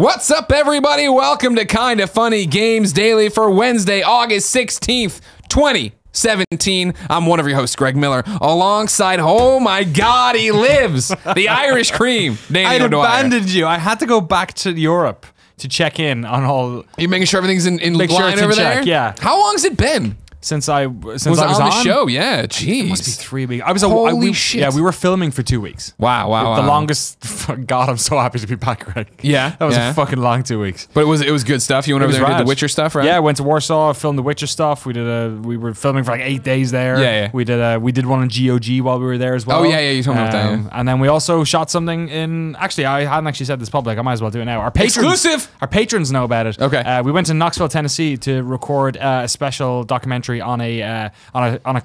What's up, everybody? Welcome to Kinda Funny Games Daily for Wednesday, August 16th, 2017. I'm one of your hosts, Greg Miller, alongside, oh my God, he lives, the Irish Cream, Danny I O'Dwyer. abandoned you. I had to go back to Europe to check in on all. You making sure everything's in line sure it's in over check, there? yeah. How long has it been? Since I was on the show, yeah. Jeez. It must be 3 weeks. Holy shit. Yeah, we were filming for 2 weeks. Wow. The longest. God, I'm so happy to be back, Greg. Yeah, that was a fucking long 2 weeks. But it was good stuff. You went over there and did the Witcher stuff, right? Yeah, I went to Warsaw, filmed the Witcher stuff. We were filming for like 8 days there. Yeah. We did one in GOG while we were there as well. Oh yeah. You told me about that. Yeah. And then we also shot something in. Actually, I hadn't actually said this public. I might as well do it now. Our patrons, exclusive. Our patrons know about it. Okay. We went to Knoxville, Tennessee, to record a special documentary on a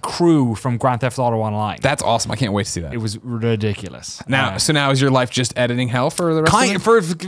crew from Grand Theft Auto Online. That's awesome. I can't wait to see that. It was ridiculous. So now is your life just editing hell for the rest of it?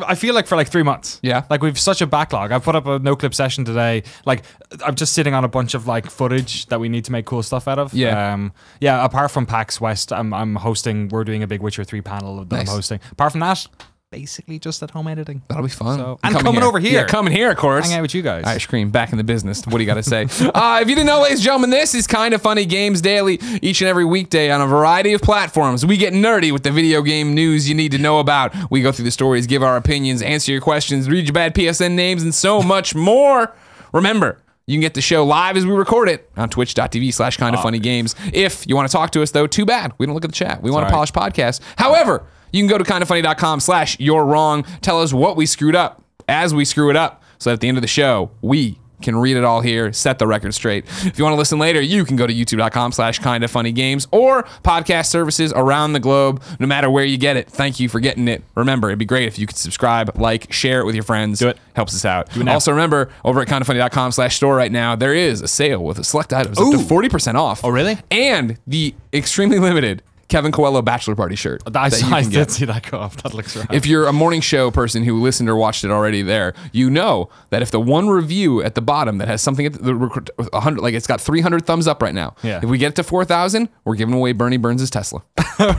I feel like for like 3 months. Yeah. Like we've such a backlog. I put up a no clip session today. Like I'm just sitting on a bunch of like footage that we need to make cool stuff out of. Yeah. Apart from PAX West, I'm hosting. We're doing a big Witcher 3 panel that I'm hosting. Apart from that, basically just at home editing. That'll be fun. So, and coming over here. Yeah, coming here, of course. Hang out with you guys. Irish Cream, back in the business. What do you got to say? If you didn't know, ladies and gentlemen, this is Kinda Funny Games Daily. Each and every weekday on a variety of platforms, we get nerdy with the video game news you need to know about. We go through the stories, give our opinions, answer your questions, read your bad PSN names, and so much more. Remember, you can get the show live as we record it on twitch.tv/kindafunnygames. If you want to talk to us, though, too bad. We don't look at the chat. We want a polished podcast. However, you can go to kindafunny.com/you're-wrong. Tell us what we screwed up as we screw it up, so that at the end of the show, we can read it all here, set the record straight. If you want to listen later, you can go to youtube.com/kindafunnygames or podcast services around the globe, no matter where you get it. Thank you for getting it. Remember, it'd be great if you could subscribe, like, share it with your friends. Do it. Helps us out. Do it now. Also, remember, over at kindafunny.com/store right now, there is a sale with select items up to 40% off. Oh, really? And the extremely limited Kevin Coelho bachelor party shirt. I did see that go off. That looks right. If you're a morning show person who listened or watched it already there, you know that if the one review at the bottom that has something at the 100, like it's got 300 thumbs up right now. Yeah. If we get it to 4,000, we're giving away Bernie Burns' Tesla. Now,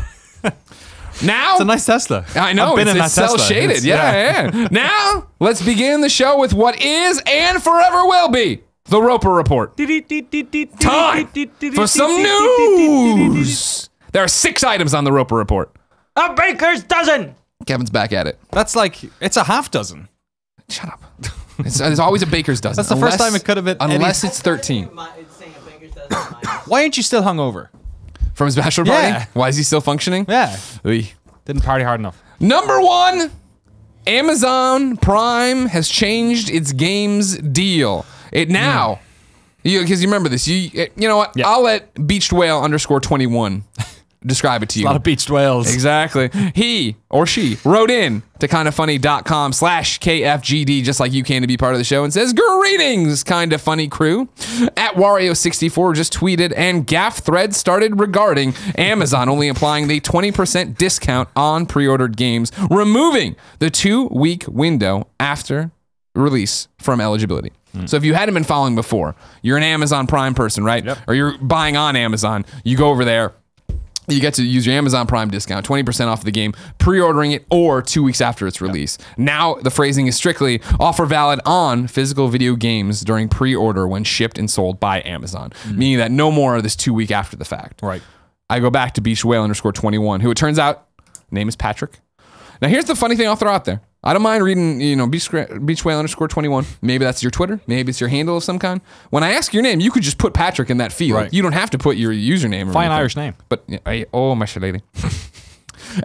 it's a nice Tesla. I know. I've been in it's that cell Tesla. shaded. Yeah. Now, let's begin the show with what is and forever will be the Roper Report. Time for some news. There are 6 items on the Roper Report. A baker's dozen. Kevin's back at it. That's like, it's a half dozen. Shut up. There's always a baker's dozen. That's the first time it could have been. Unless it's 13. Why aren't you still hungover? From his bachelor party? Yeah. Why is he still functioning? Yeah. Oy. Didn't party hard enough. Number 1, Amazon Prime has changed its games deal. It now, because you remember this, you know what? Yeah. I'll let Beached Whale _21 describe it to you. A lot of beached whales. Exactly. He or she wrote in to kindafunny.com/KFGD, just like you can, to be part of the show, and says, "Greetings, Kinda Funny crew. At Wario64 just tweeted and gaff thread started regarding Amazon only applying the 20% discount on pre-ordered games, removing the 2-week window after release from eligibility." So if you hadn't been following before, you're an Amazon Prime person, right? Yep. Or you're buying on Amazon, you go over there, you get to use your Amazon Prime discount, 20% off of the game, pre-ordering it or 2 weeks after its release. Now the phrasing is strictly offer valid on physical video games during pre-order when shipped and sold by Amazon, meaning that no more of this 2 week after the fact. Right. I go back to Beach Whale _21, who it turns out, name is Patrick. Now here's the funny thing I'll throw out there. I don't mind reading, Beach Whale _21. Maybe that's your Twitter. Maybe it's your handle of some kind. When I ask your name, you could just put Patrick in that field. Right. You don't have to put your username. Fine Irish name. But, oh, my lady.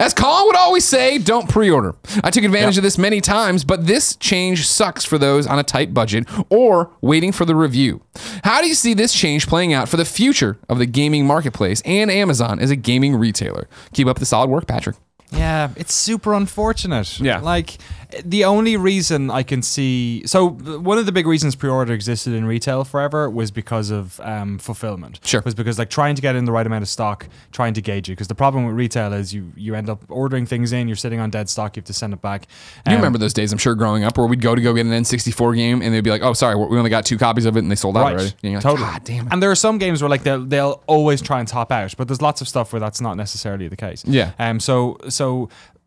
As Colin would always say, don't pre-order. I took advantage of this many times, but this change sucks for those on a tight budget or waiting for the review. How do you see this change playing out for the future of the gaming marketplace and Amazon as a gaming retailer? Keep up the solid work, Patrick. Yeah, it's super unfortunate. Yeah. Like, the only reason I can see... So, one of the big reasons pre-order existed in retail forever was because of fulfillment. Sure. Was because, like, trying to get in the right amount of stock, trying to gauge it. Because the problem with retail is you end up ordering things in, you're sitting on dead stock, you have to send it back. You remember those days, I'm sure, growing up, where we'd go get an N64 game, and they'd be like, oh, sorry, we only got 2 copies of it, and they sold out already. And you're like, totally. God damn it. And there are some games where, like, they'll always try and top out, but there's lots of stuff where that's not necessarily the case. Yeah. So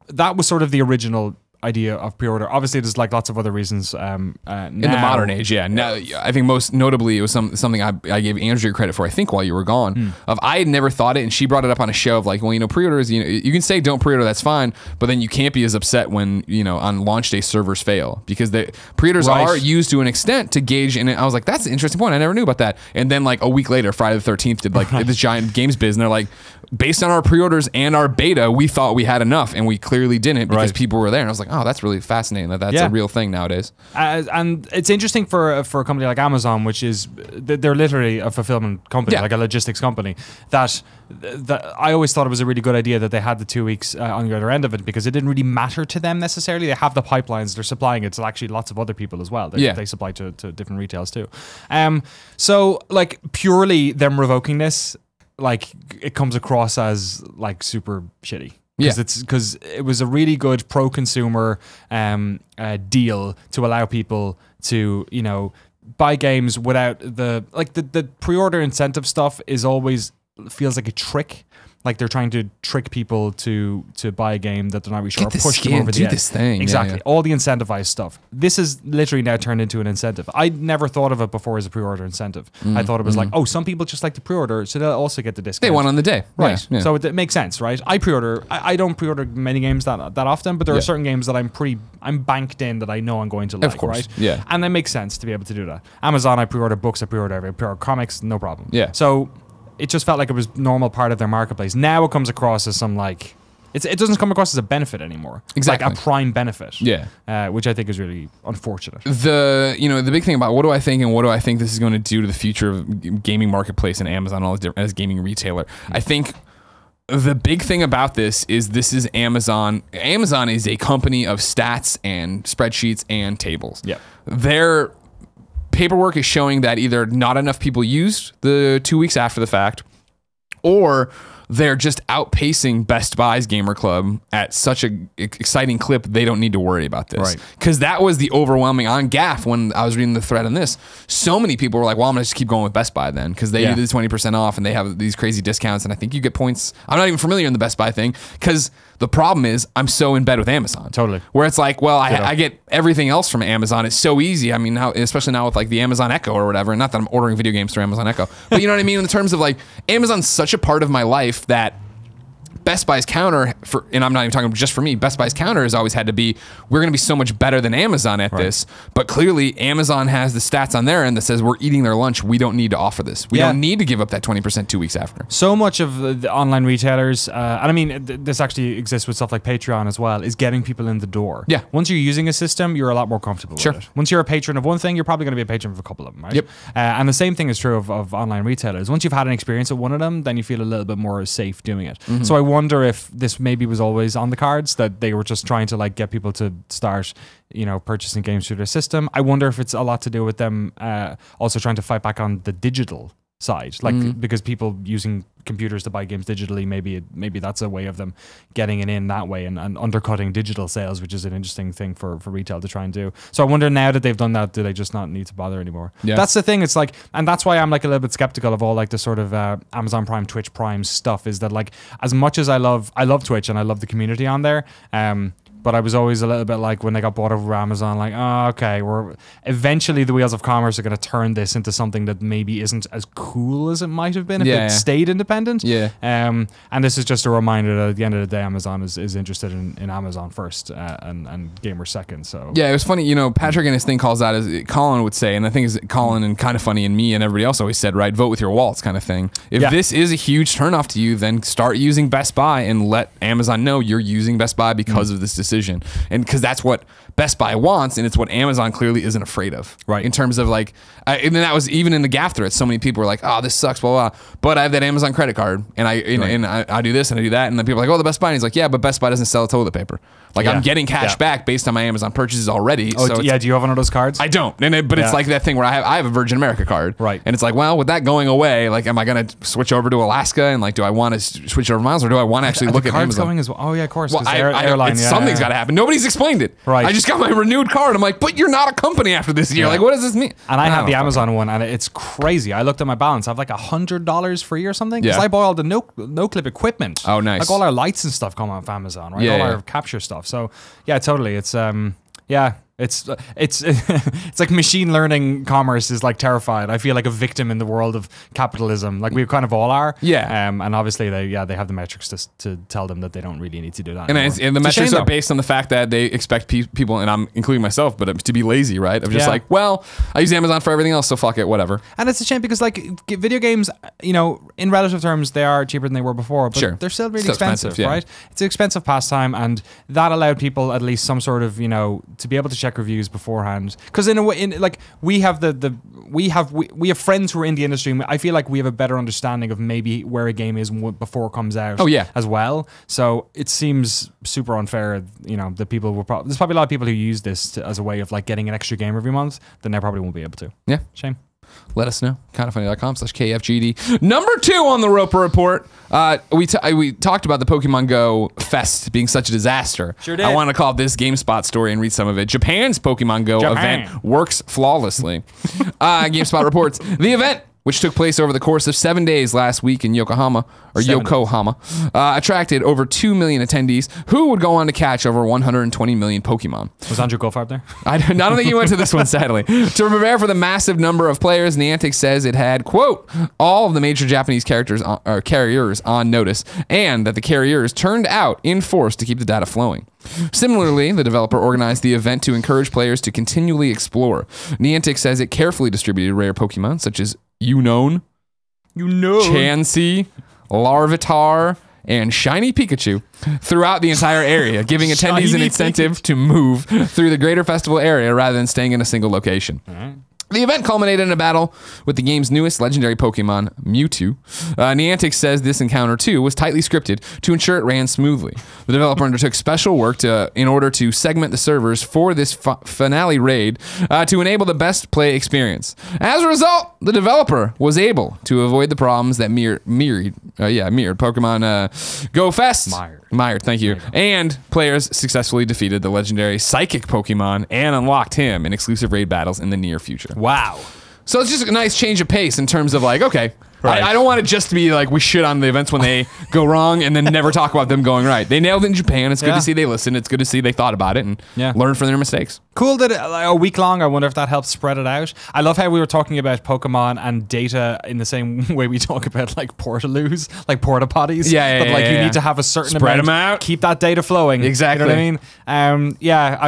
that was sort of the original idea of pre-order. Obviously, there's like lots of other reasons. In the modern age, yeah. Now, I think most notably, it was something I gave Andrea credit for. I think while you were gone, of I had never thought it, and she brought it up on a show of like, well, pre-orders. You can say don't pre-order, that's fine, but then you can't be as upset when on launch day servers fail, because the pre-orders are used to an extent to gauge. And I was like, that's an interesting point. I never knew about that. And then like a week later, Friday the 13th did like this giant games biz, and they're like, based on our pre-orders and our beta, we thought we had enough, and we clearly didn't because people were there. And I was like, oh, that's really fascinating that's a real thing nowadays. And it's interesting for a company like Amazon, which is they're literally a fulfillment company, like a logistics company. That I always thought it was a really good idea that they had the 2 weeks on the other end of it, because it didn't really matter to them necessarily. They have the pipelines, they're supplying it to actually lots of other people as well. They supply to different retails too. So like purely them revoking this, like it comes across as like super shitty. Because it was a really good pro-consumer deal to allow people to buy games without the pre-order incentive stuff is always feels like a trick. Like they're trying to trick people to buy a game that they're not really sure. Push them over the edge. This thing. Exactly. All the incentivized stuff. This is literally now turned into an incentive. I never thought of it before as a pre-order incentive. I thought it was like, oh, some people just like to pre-order, so they'll also get the discount. They won on the day. Right. Yeah. So it makes sense, right? I pre-order. I don't pre-order many games that often, but there are certain games that I'm banked in that I know I'm going to like, of course. Right? Yeah. And it makes sense to be able to do that. Amazon, I pre-order books, I pre-order comics, no problem. Yeah. So it just felt like it was normal part of their marketplace. Now it comes across as some like it doesn't come across as a benefit anymore. Exactly. Like a prime benefit. Yeah. Which I think is really unfortunate. The big thing about what do I think this is going to do to the future of gaming marketplace and Amazon as gaming retailer. I think the big thing about this is Amazon. Amazon is a company of stats and spreadsheets and tables. Yeah. Their paperwork is showing that either not enough people used the 2 weeks after the fact, or they're just outpacing Best Buy's Gamer Club at such an exciting clip, they don't need to worry about this. Right. Because that was the overwhelming on GAF when I was reading the thread on this. So many people were like, well, I'm going to just keep going with Best Buy then, because they do the 20% off and they have these crazy discounts, and I think you get points. I'm not even familiar in the Best Buy thing, because the problem is I'm so in bed with Amazon. Totally. Where it's like, well, I get everything else from Amazon. It's so easy. I mean, now, especially now with like the Amazon Echo or whatever. Not that I'm ordering video games through Amazon Echo, but you know what I mean? In terms of like, Amazon's such a part of my life that Best Buy's counter and I'm not even talking just for me, Best Buy's counter has always had to be, we're going to be so much better than Amazon at this. But clearly Amazon has the stats on their end that says we're eating their lunch. We don't need to offer this. We don't need to give up that 20% 2 weeks after. So much of the online retailers, and I mean, this actually exists with stuff like Patreon as well, is getting people in the door. Yeah. Once you're using a system, you're a lot more comfortable with it. Once you're a patron of one thing, you're probably going to be a patron of a couple of them, right? Yep. And the same thing is true of online retailers. Once you've had an experience with one of them, then you feel a little bit more safe doing it. So I wonder if this maybe was always on the cards, that they were just trying to like get people to start purchasing games through their system. I wonder if it's a lot to do with them also trying to fight back on the digital side, like because people using computers to buy games digitally, maybe that's a way of them getting it in that way and undercutting digital sales, which is an interesting thing for retail to try and do. So I wonder, now that they've done that, do they just not need to bother anymore? That's the thing. It's like, and that's why I'm like a little bit skeptical of all like the sort of Amazon Prime, Twitch Prime stuff, is that like, as much as I love Twitch and I love the community on there, but I was always a little bit like, when they got bought over Amazon, like, oh, okay, we're eventually the wheels of commerce are going to turn this into something that maybe isn't as cool as it might have been if it stayed independent. And this is just a reminder that at the end of the day, Amazon is interested in Amazon first and gamers second. So yeah, it was funny. Patrick in his thing calls out, as Colin would say, and I think is Colin and kind of funny, and me and everybody else always said, right, vote with your wallets kind of thing. If this is a huge turnoff to you, then start using Best Buy and let Amazon know you're using Best Buy because of this decision. And because that's what Best Buy wants, and it's what Amazon clearly isn't afraid of. Right. In terms of like, and then that was even in the GAF thread, so many people were like, oh, this sucks, blah, blah, but I have that Amazon credit card, and I do this and I do that, and then people are like, oh, the Best Buy, and he's like, yeah, but Best Buy doesn't sell toilet paper. Like, I'm getting cash back based on my Amazon purchases already. Oh, so do you have one of those cards? I don't. But it's like that thing where I have a Virgin America card. Right. And it's like, well, with that going away, like, am I going to switch over to Alaska? And like, do I want to switch over miles, or do I want to actually look at Amazon? Going as well? Oh, yeah, of course. Well, airline, something's got to happen. Nobody's explained it. Right. I just got my renewed card. I'm like, but you're not a company after this year. Like, what does this mean? And I have the Amazon one, and it's crazy. I looked at my balance. I have like $100 free or something, because I buy all the no clip equipment. Oh, nice. Like all our lights and stuff come off Amazon, right? All our capture stuff. So yeah, totally. It's It's it's like machine learning commerce is like terrified. I feel like a victim in the world of capitalism, like we kind of all are. Yeah. And obviously they have the metrics to tell them that they don't really need to do that. And the metrics are based on the fact that they expect people, and I'm including myself, but to be lazy, right? Of just like, well, I use Amazon for everything else, so fuck it, whatever. And it's a shame because like video games, you know, in relative terms, they are cheaper than they were before, but they're still really expensive, right? It's an expensive pastime, and that allowed people at least some sort of, you know, to be able to check reviews beforehand, because in a way, like we have we have friends who are in the industry, and I feel like we have a better understanding of maybe where a game is before it comes out. As well. So it seems super unfair, you know, that people will there's probably a lot of people who use this as a way of like getting an extra game every month that they probably won't be able to. Yeah, shame. Let us know. kindafunny.com/KFGD. Number 2 on the Roper Report. We talked about the Pokemon Go Fest being such a disaster. Sure did. I want to call this GameSpot story and read some of it. Japan's Pokemon Go event works flawlessly. GameSpot reports the event, which took place over the course of 7 days last week in Yokohama, attracted over 2 million attendees who would go on to catch over 120 million Pokemon. Was Andrew Goldfarb there? I don't think he went to this one, sadly. To prepare for the massive number of players, Niantic says it had, quote, all of the major Japanese carriers on notice, and that the carriers turned out in force to keep the data flowing. Similarly, the developer organized the event to encourage players to continually explore. Niantic says it carefully distributed rare Pokemon such as Unown, Chansey, Larvitar, and Shiny Pikachu throughout the entire area, giving attendees an incentive to move through the greater festival area rather than staying in a single location. The event culminated in a battle with the game's newest legendary Pokemon, Mewtwo. Niantic says this encounter, too, was tightly scripted to ensure it ran smoothly. The developer undertook special work in order to segment the servers for this finale raid to enable the best play experience. As a result, the developer was able to avoid the problems that mirrored Pokemon Go Fest. Mired, thank you. And players successfully defeated the legendary Psychic Pokemon and unlocked him in exclusive raid battles in the near future. Wow. So it's just a nice change of pace in terms of like, okay, I don't want it just to be like we shit on the events when they go wrong and then never talk about them going right. They nailed it in Japan. It's good to see they listened. It's good to see they thought about it and learned from their mistakes. Cool that a week long. I wonder if that helps spread it out. I love how we were talking about Pokemon and data in the same way we talk about like portaloos, like porta potties. But like you need to have a certain spread amount. Them out. Keep that data flowing. Exactly. You know what I mean?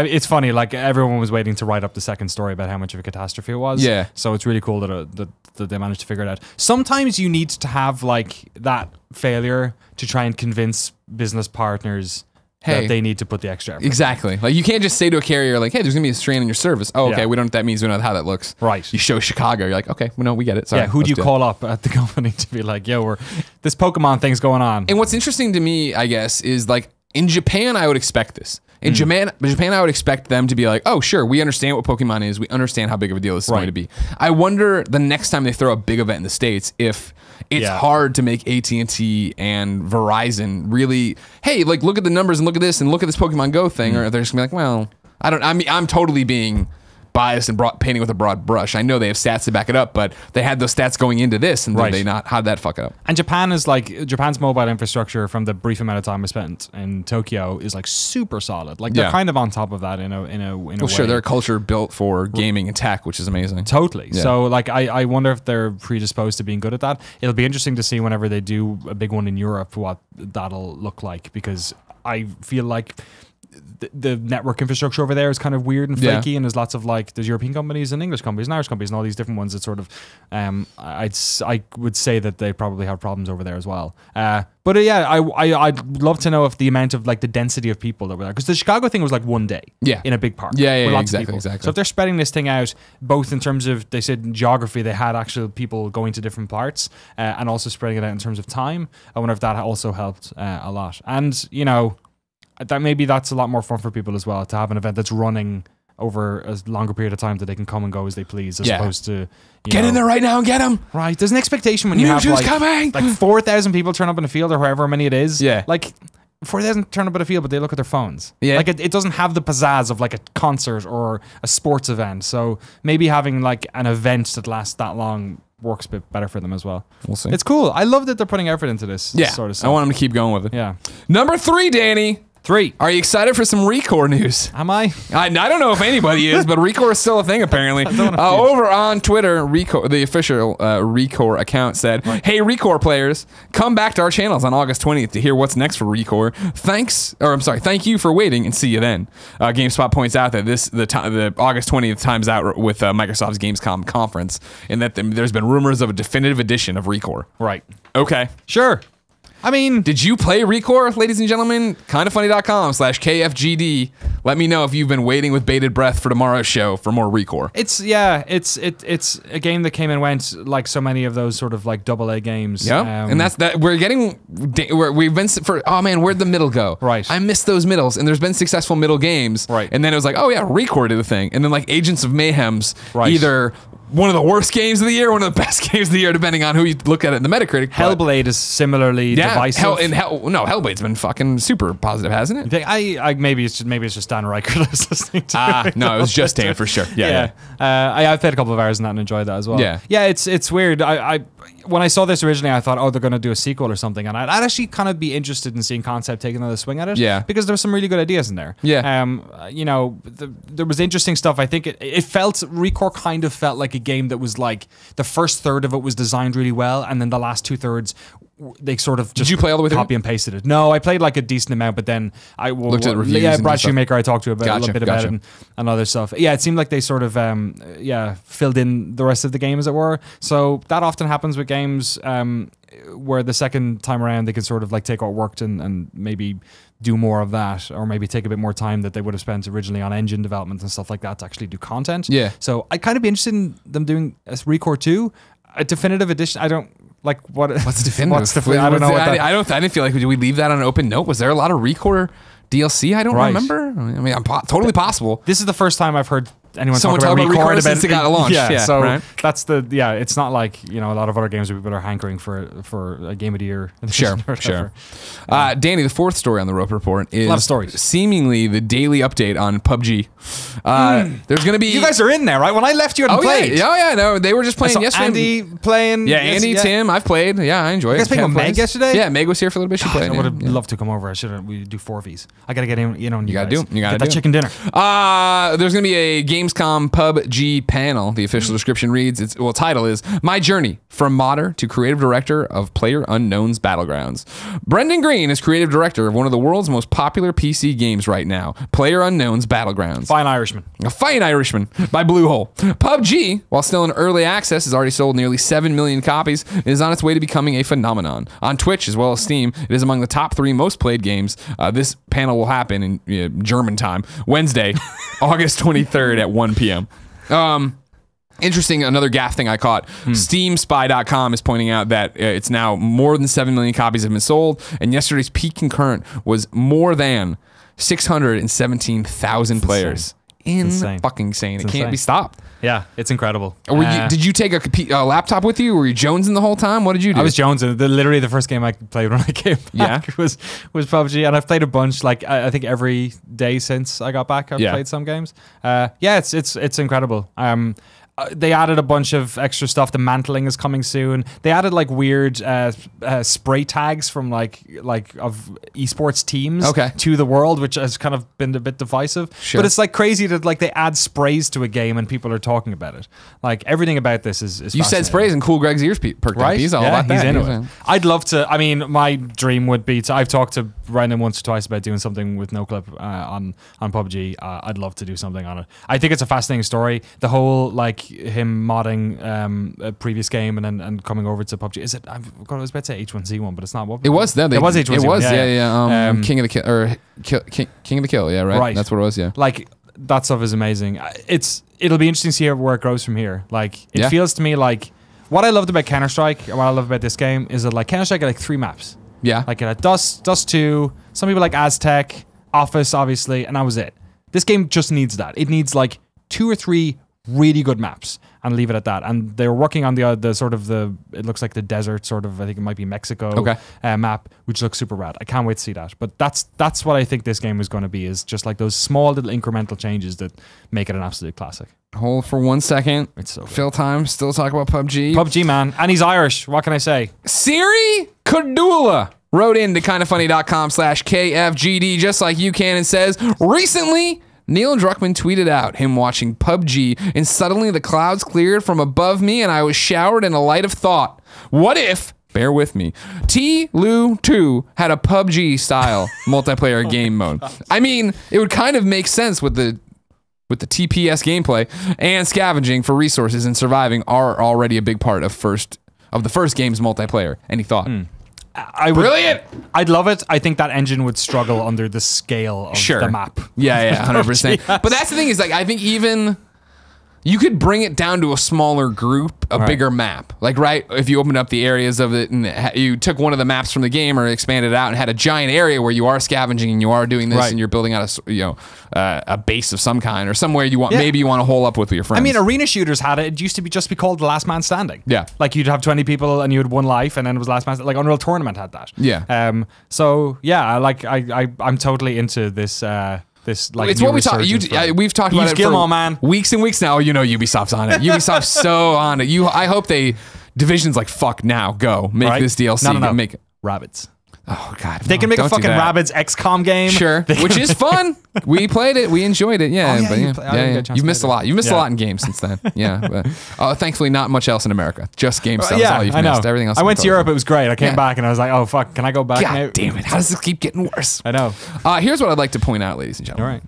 It's funny. Like everyone was waiting to write up the second story about how much of a catastrophe it was. Yeah. So it's really cool that they managed to figure it out. Sometimes you need to have like that failure to try and convince business partners that they need to put the extra effort. Exactly. Like you can't just say to a carrier like, hey, there's gonna be a strain in your service. Oh, okay, we don't know what that means. We don't know how that looks. Right. You show Chicago, you're like, okay, we get it. Sorry, who do you call up at the company to be like, yo, this Pokemon thing's going on? And what's interesting to me, I guess, is like in Japan, I would expect this. In Japan, I would expect them to be like, oh, sure, we understand what Pokemon is. We understand how big of a deal this is going to be. I wonder the next time they throw a big event in the States, if it's hard to make AT&T and Verizon really, hey, like look at the numbers and look at this Pokemon Go thing, or they're just gonna be like, well, I'm totally being biased and painting with a broad brush. I know they have stats to back it up, but they had those stats going into this, and did they not? How'd that fuck it up? And Japan's mobile infrastructure, from the brief amount of time I spent in Tokyo, is like super solid. Like they're kind of on top of that in a way. Sure, they're a culture built for gaming and tech, which is amazing. Totally. Yeah. So like I wonder if they're predisposed to being good at that. It'll be interesting to see whenever they do a big one in Europe what that'll look like, because I feel like the network infrastructure over there is kind of weird and flaky, and there's lots of like there's European companies and English companies and Irish companies and all these different ones that sort of I would say that they probably have problems over there as well. But I'd love to know if the amount of like the density of people that were there, because the Chicago thing was like one day in a big park. Exactly. So if they're spreading this thing out, both in terms of, they said in geography, they had actual people going to different parts, and also spreading it out in terms of time. I wonder if that also helped a lot. And you know, that maybe that's a lot more fun for people as well, to have an event that's running over a longer period of time that they can come and go as they please, as opposed to get in there right now and get them. Right. There's an expectation when you have like 4,000 people turn up in a field, or however many it is. Yeah. Like 4,000 turn up at a field, but they look at their phones. Yeah. Like it doesn't have the pizzazz of like a concert or a sports event. So maybe having like an event that lasts that long works a bit better for them as well. We'll see. It's cool. I love that they're putting effort into this sort of stuff. I want them to keep going with it. Yeah. Number 3, Danny. 3. Are you excited for some ReCore news? Am I? I don't know if anybody is, but ReCore is still a thing apparently. Over on Twitter, ReCore, the official ReCore account said, "Hey ReCore players, come back to our channels on August 20th to hear what's next for ReCore. Thank you for waiting and see you then." GameSpot points out that the August 20th times out with Microsoft's Gamescom conference, and that there's been rumors of a definitive edition of ReCore. Right. Okay. Sure. I mean, did you play ReCore, ladies and gentlemen? kindafunny.com/KFGD. Let me know if you've been waiting with bated breath for tomorrow's show for more ReCore. It's a game that came and went like so many of those sort of like AA games. Yeah, and that's that. We've been for. Oh man, where'd the middle go? Right. I missed those middles, and there's been successful middle games. Right. And then it was like, oh yeah, ReCore did a thing, and then like Agents of Mayhem's either one of the worst games of the year, one of the best games of the year, depending on who you look at it in the Metacritic. Hellblade is similarly divisive. Hellblade's been fucking super positive, hasn't it? Maybe it's just Dan Riker that's listening to. No, it was just Dan for sure. Yeah. I've played a couple of hours in that and enjoyed that as well. Yeah. It's weird. When I saw this originally, I thought, oh, they're going to do a sequel or something, and I'd actually kind of be interested in seeing Concept take another swing at it. Yeah. Because there was some really good ideas in there. Yeah. There was interesting stuff. I think ReCore kind of felt like a game that was like the first third of it was designed really well, and then the last 2/3 they sort of just Did you play all the way through? Copy and pasted it. No, I played like a decent amount, but then I looked at reviews. Yeah, Brad Shoemaker I talked to about a little bit about Gotcha. it and other stuff. Yeah, it seemed like they sort of filled in the rest of the game, as it were. So that often happens with games where the second time around they can sort of like take what worked and maybe do more of that, or maybe take a bit more time that they would have spent originally on engine development and stuff like that to actually do content. Yeah. So I'd kind of be interested in them doing a ReCore 2, a definitive edition. I don't like what's definitive. I don't know. I didn't feel like did we leave that on an open note? Was there a lot of ReCore DLC? I don't remember. I mean, totally possible. This is the first time I've heard anyone talk about ReCore since it got launched. So that's it's not like a lot of other games where people are hankering for a game of the year. Sure. Danny, the fourth story on the Rope Report is a lot of stories. Seemingly the daily update on PubG. There's going to be... You guys are in there, right? When I left, you hadn't played. Yeah, no, they were just playing yesterday. Andy playing. Yeah, Andy, Tim, I've played. Yeah, I enjoed it. You guys playing with Meg yesterday? Yeah, Meg was here for a little bit. She played. I would have loved to come over. We do 4Vs. I got to get in. You got to do. You got to get that chicken dinner. There's going to be a Gamescom PubG panel. The official description reads, title is My Journey from Modder to Creative Director of PlayerUnknown's Battlegrounds. Brendan Green is creative director of one of the world's most popular PC games right now, PlayerUnknown's Battlegrounds. Fine Irishman. A Fine Irishman by Bluehole. PubG, while still in early access, has already sold nearly 7 million copies and is on its way to becoming a phenomenon. On Twitch as well as Steam, it is among the top 3 most played games. This panel will happen in German time, Wednesday, August 23rd at 1 p.m. Interesting, another gaff thing I caught. SteamSpy.com is pointing out that it's now more than 7 million copies have been sold, and yesterday's peak concurrent was more than 617,000 players. Fucking insane. It can't be stopped. Yeah, it's incredible. Did you take a laptop with you? Were you jonesing the whole time? What did you do? I was jonesing. Literally the first game I played when I came back was PUBG, and I've played a bunch. Like I think every day since I got back, I've played some games. It's incredible. They added a bunch of extra stuff. The mantling is coming soon. They added like weird spray tags from like of esports teams to the world, which has kind of been a bit divisive. Sure. But it's like crazy that like they add sprays to a game and people are talking about it. Like everything about this is you said sprays and Cool Greg's ears perked up. He's all about that. He's into it. I'd love to. I mean, my dream would be to. I've talked to Brendan once or twice about doing something with NoClip on PUBG. I'd love to do something on it. I think it's a fascinating story. The whole like him modding a previous game and then coming over to PUBG. Is it? I was about to say H1Z1, but it's not. What it was then. It was H1Z1. It was King of the Kill or King of the Kill. Yeah, right. That's what it was. Yeah. Like that stuff is amazing. It'll be interesting to see where it goes from here. Like it feels to me like what I loved about Counter-Strike and what I love about this game is that like Counter-Strike had like 3 maps. Yeah. Like it had Dust 2. Some people like Aztec, Office, obviously, and that was it. This game just needs that. It needs like 2 or 3 really good maps and leave it at that. And they were working on the sort of it looks like the desert sort of, I think it might be Mexico map, which looks super rad. I can't wait to see that. But that's what I think this game is going to be, is just like those small little incremental changes that make it an absolute classic. Hold for 1 second. It's so Phil time, still talk about PUBG. PUBG, man. And he's Irish. What can I say? Siri Kadula wrote into kindafunny.com/KFGD just like you can and says, recently, Neil Druckmann tweeted out him watching PubG and suddenly the clouds cleared from above me and I was showered in a light of thought. What if, bear with me, T-Lu 2 had a PubG style multiplayer game mode? I mean, it would kind of make sense with the TPS gameplay and scavenging for resources and surviving are already a big part of the first game's multiplayer. Any thought? Brilliant! I'd love it. I think that engine would struggle under the scale of the map. Yeah, 100%. Yes. But that's the thing is, like, I think even you could bring it down to a smaller group, a bigger map. Like, right, if you opened up the areas of it and you took one of the maps from the game or expanded it out and had a giant area where you are scavenging and you are doing this and you're building out a base of some kind or somewhere you want, maybe you want to hole up with your friends. I mean, arena shooters had it. It used to be just be called the last man standing. Yeah. Like you'd have 20 people and you had one life and then it was last man standing. Like Unreal Tournament had that. Yeah. So yeah, like I'm totally into this. This like it's what we talk. We've talked about it for man. weeks and weeks now. You know, Ubisoft's on it. Ubisoft's so on it. I hope Division's like, fuck now, go make this DLC. No. Make it. Rabbids. Oh god, they can make a fucking Rabbids XCOM game. Sure, which is fun. We played it. We enjoyed it. Yeah, You've missed a lot. You've missed a lot in games since then. Yeah, but thankfully not much else in America. Just game stuff. That's all you've missed. Everything else. I went to Europe. It was great. I came back and I was like, oh fuck, can I go back? God damn it! How does this keep getting worse? I know. Here's what I'd like to point out, ladies and gentlemen. All right.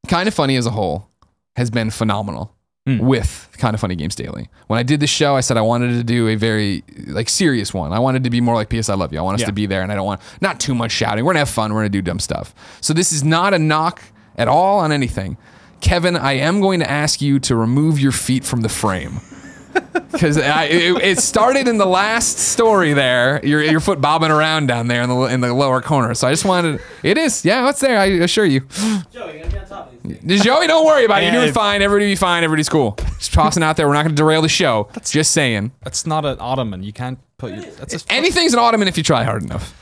Kind of Funny as a whole has been phenomenal with Kind of Funny Games Daily. When I did this show, I said I wanted to do a very serious one. I wanted to be more like PS I Love You. I want us to be there, and I don't want not too much shouting. We're gonna have fun. We're gonna do dumb stuff. So this is not a knock at all on anything. Kevin, I am going to ask you to remove your feet from the frame. Because it started in the last story there. Your foot bobbing around down there in the lower corner. So I just wanted. It is, yeah, it's there. I assure you. Joey, you're gonna be on top of these. Joey, don't worry about it. You're doing fine. Everybody be fine. Everybody's cool. Just tossing out there. We're not going to derail the show. Just saying. That's not an ottoman. You can't put. Anything's an ottoman if you try hard enough.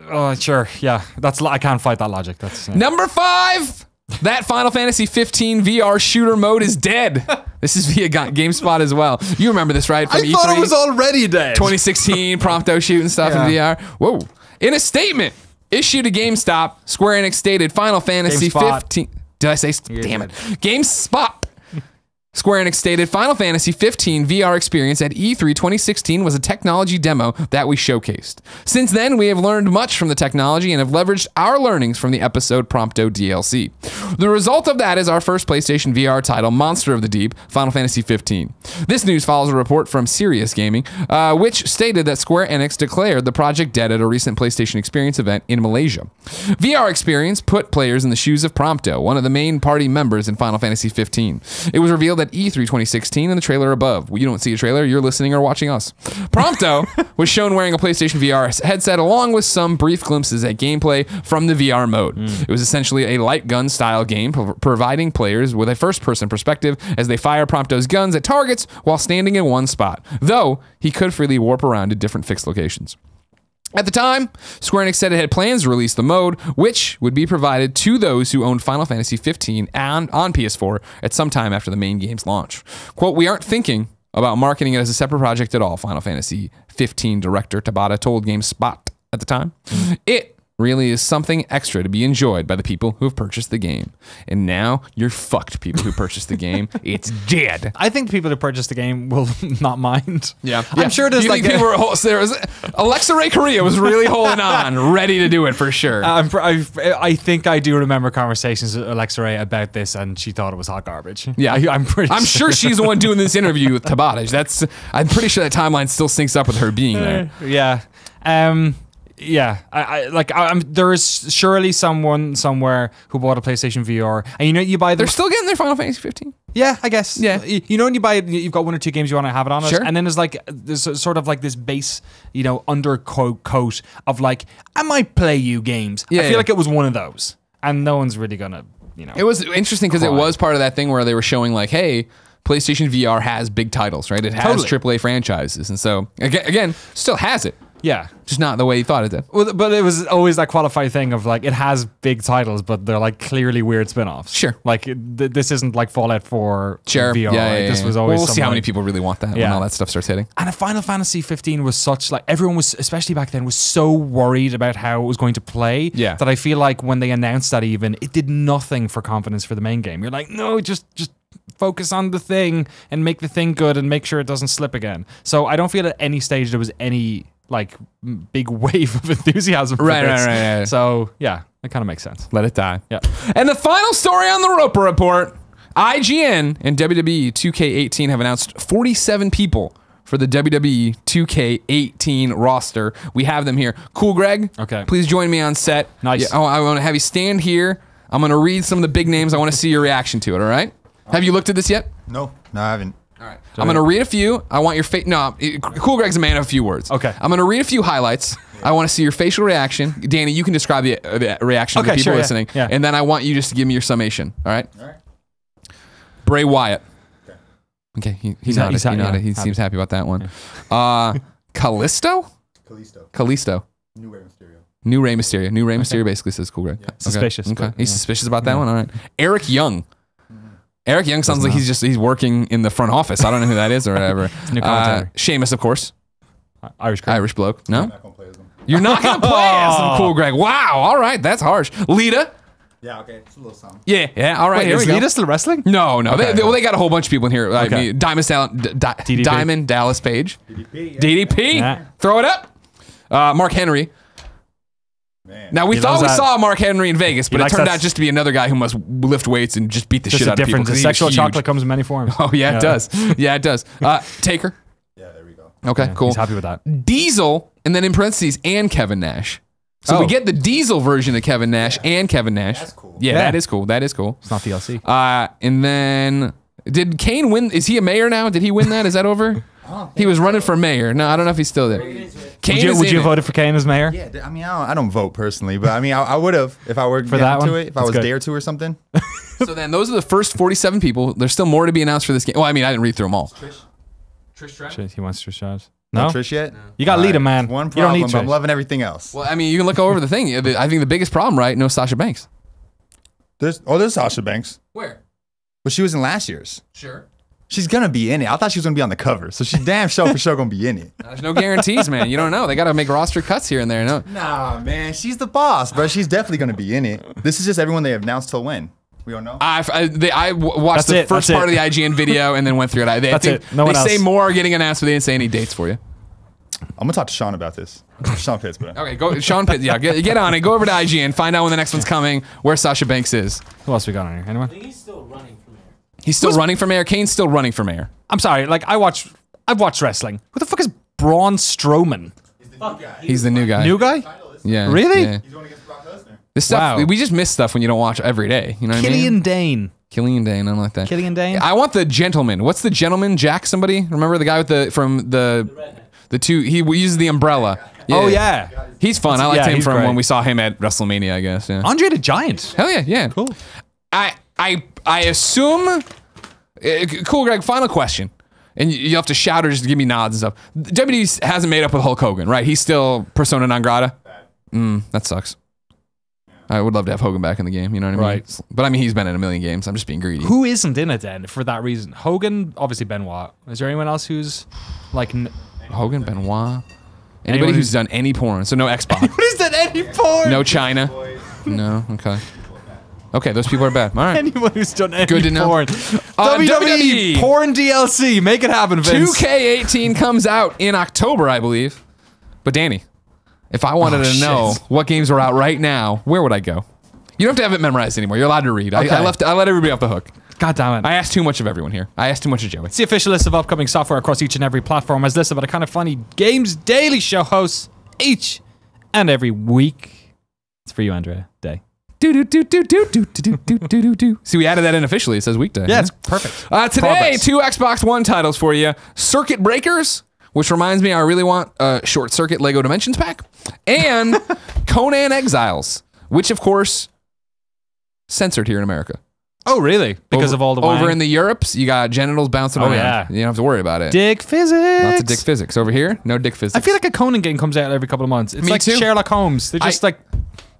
Oh, sure. Yeah, I can't fight that logic. That's Number 5. That Final Fantasy 15 VR shooter mode is dead. This is via GameSpot as well. You remember this, right? From I thought it was already dead. 2016 Prompto shoot and stuff in VR. Whoa. In a statement issued to GameStop, Square Enix stated Final Fantasy 15. Did I say? Damn it. GameSpot. Square Enix stated Final Fantasy 15 VR experience at E3 2016 was a technology demo that we showcased. Since then, we have learned much from the technology and have leveraged our learnings from the episode Prompto DLC. The result of that is our first PlayStation VR title, Monster of the Deep, Final Fantasy 15. This news follows a report from Serious Gaming, which stated that Square Enix declared the project dead at a recent PlayStation Experience event in Malaysia. VR Experience put players in the shoes of Prompto, one of the main party members in Final Fantasy 15. It was revealed at E3 2016 in the trailer above. Well, you don't see a trailer, you're listening or watching us. Prompto was shown wearing a PlayStation VR headset along with some brief glimpses at gameplay from the VR mode. It was essentially a light gun style game providing players with a first-person perspective as they fire Prompto's guns at targets while standing in one spot, though he could freely warp around to different fixed locations. At the time, Square Enix said it had plans to release the mode, which would be provided to those who owned Final Fantasy 15 on PS4 at some time after the main game's launch. Quote, we aren't thinking about marketing it as a separate project at all, Final Fantasy 15 director Tabata told GameSpot at the time. It really is something extra to be enjoyed by the people who have purchased the game. And now you're fucked, people who purchased the game. It's dead. I think people who purchased the game will not mind. Yeah. I'm sure there's like people Alexa Ray Korea was really holding on, ready to do it for sure. I think I do remember conversations with Alexa Ray about this, and she thought it was hot garbage. Yeah, I'm sure she's the one doing this interview with Tabata. I'm pretty sure that timeline still syncs up with her being there. Yeah. Yeah, there is surely someone somewhere who bought a PlayStation VR, and you buy. They're still getting their Final Fantasy 15. Yeah, I guess. Yeah, when you buy it, you've got 1 or 2 games you want to have it on it, sure. And then there's sort of like this base, undercoat of like I might play you games. Yeah, I feel like it was one of those, and no one's really gonna, It was interesting because it was part of that thing where they were showing like, hey, PlayStation VR has big titles, right? It has AAA franchises, and so again, still has it. Yeah. Just not the way you thought it did. Well, but it was always that qualified thing of like, it has big titles, but they're like clearly weird spin-offs. Sure. Like this isn't like Fallout 4 Sure. VR. Yeah, right? yeah, This yeah. was always We'll see how like, many people really want that when Yeah. all that stuff starts hitting. And Final Fantasy 15 was such like everyone was, especially back then, was so worried about how it was going to play. Yeah. That I feel like when they announced that, even it did nothing for confidence for the main game. You're like, no, just focus on the thing and make the thing good and make sure it doesn't slip again. So I don't feel at any stage there was any like big wave of enthusiasm for Right, this. right. So yeah, that kind of makes sense. Let it die. Yeah. And the final story on the Roper Report, IGN and WWE 2K18 have announced 47 people for the WWE 2K18 roster. We have them here. Cool, Greg. Okay. Please join me on set. Nice. Yeah, I want to have you stand here. I'm going to read some of the big names. I want to see your reaction to it, all right? Have you looked at this yet? No, I haven't. All right. I'm going to read a few. I want your face. No, Cool Greg's a man of a few words. Okay. I'm going to read a few highlights. I want to see your facial reaction. Danny, you can describe the reaction of the Okay, people sure, yeah. listening. Yeah. And then I want you just to give me your summation. All right? All right. Bray Wyatt. Okay, he He's nodded. happy, He nodded. yeah, He happy. seems happy about that one. Callisto? Callisto. New Rey Mysterio. New Rey Mysterio. New Rey Mysterio basically says Cool Greg. Okay. Suspicious, Okay. but, He's yeah. suspicious about that one. All right. Eric Young. Eric Young sounds like he's working in the front office. I don't know who that is or whatever. new commentator. Sheamus, of course. Irish girl. Irish bloke. No? I'm not gonna play as him. You're not going to play as him, Cool Greg. Wow. All right. That's harsh. Lita. Yeah, okay, it's a little something. Yeah. All right. Wait, here is we go. Lita still wrestling? No. Okay. They got a whole bunch of people in here. I Okay. mean, Diamond Dallas Page. DDP. Yeah. DDP. Yeah. Throw it up. Mark Henry. Man. Now, we He thought loves we that. saw Mark Henry in Vegas, but it likes turned that- out just to be another guy who must lift weights and just beat the Just shit a out of people. difference. 'cause he was Sexual huge. chocolate comes in many forms. Oh, yeah, it does. Yeah, it does. Taker. Yeah, there we go. Okay, Yeah, cool. He's happy with that. Diesel, and then in parentheses, and Kevin Nash. So we Oh. get the Diesel version of Kevin Nash and Kevin Nash. That's cool. Yeah, Yeah. that is cool. That is cool. It's not DLC. And then, did Kane win? Is he a mayor now? Did he win that? Is that over? He was running for mayor. No, I don't know if he's still there. Kane Would you, is would in you it. have voted for Kane as mayor? Yeah, I mean, I don't vote personally, but I mean, I would have if I were For down that to one? it, if I That's was good. dare to or something. So then those are the first 47 people. There's still more to be announced for this game. Well, I mean, I didn't read through them all. Shit, he wants to charge. No No? Trish yet? You got All Lita, right, man. One You don't problem, need but I'm Trish. loving everything else. Well, I mean, you can look over the thing. I think the biggest problem, right? No Sasha Banks. There's Sasha Banks, Where? but she was in last year's. Sure. She's gonna be in it. I thought she was gonna be on the cover, so she's damn sure for sure gonna be in it. There's no guarantees, man. You don't know. They got to make roster cuts here and there. No. Nah, man, she's the boss, bro. She's definitely gonna be in it. This is just everyone they announced till when. We don't know. I watched That's the it, first that's part it. of the IGN video and then went through it. I That's think it. No one they say else. more are getting announced, but they didn't say any dates for you. I'm gonna talk to Sean about this. Sean Pitts, bro. Okay, go, Sean Pitt. Yeah, get on it. Go over to IGN. Find out when the next one's coming. Where Sasha Banks is. Who else we got on here? Anyone? I think he's still running from there. He's still running for mayor. Kane's still running for mayor. I'm sorry. Like I've watched wrestling. Who the fuck is Braun Strowman? Fuck it. He's the new guy. New guy? Yeah. Really? Yeah. He's going against Brock Lesnar. This stuff Wow. we just miss stuff when you don't watch every day. You know what I Killian mean? Dane. Killian Dane. I don't like that. Killian Dane? I want the gentleman. What's the gentleman? Jack somebody? Remember the guy with the two? He uses the umbrella. Oh yeah. He's fun. I liked yeah, him he's from great. when we saw him at WrestleMania. I guess. Yeah. Andre the Giant. Hell yeah, yeah. Cool. I assume. Cool, Greg. Final question, and you have to shout or just give me nods and stuff. WWE hasn't made up with Hulk Hogan, right? He's still persona non grata. That sucks. I would love to have Hogan back in the game. You know what I mean? Right. But I mean, he's been in a million games. I'm just being greedy. Who isn't in it then for that reason? Hogan, obviously Benoit. Is there anyone else who's like Hogan, Benoit, anybody Anyone who's done any porn. So no Xbox, What is that any porn? no China, no. Okay. Okay, those people are bad. All right. Anyone who's done any Good to know. porn. WWE porn DLC. Make it happen, Vince. 2K18 comes out in October, I believe. But Danny, if I wanted to know what games are out right now, where would I go? You don't have to have it memorized anymore. You're allowed to read. Okay. I let everybody off the hook. God damn it. I asked too much of everyone here. I asked too much of Joey. It's the official list of upcoming software across each and every platform as listed by the Kind of Funny Games Daily Show hosts each and every week. It's for you, Andrea. Day. See, we added that in officially. It says weekday. Yeah, it's perfect. Today, Progress. 2 Xbox One titles for you. Circuit Breakers, which reminds me I really want a Short Circuit Lego Dimensions pack. And Conan Exiles, which, of course, censored here in America. Oh, really? Because of all the over wang? in the Europes, you got genitals bouncing around. yeah. You don't have to worry about it. Dick physics. Lots of dick physics. Over here, no dick physics. I feel like a Conan game comes out every couple of months. It's Me like too. Sherlock Holmes. They just like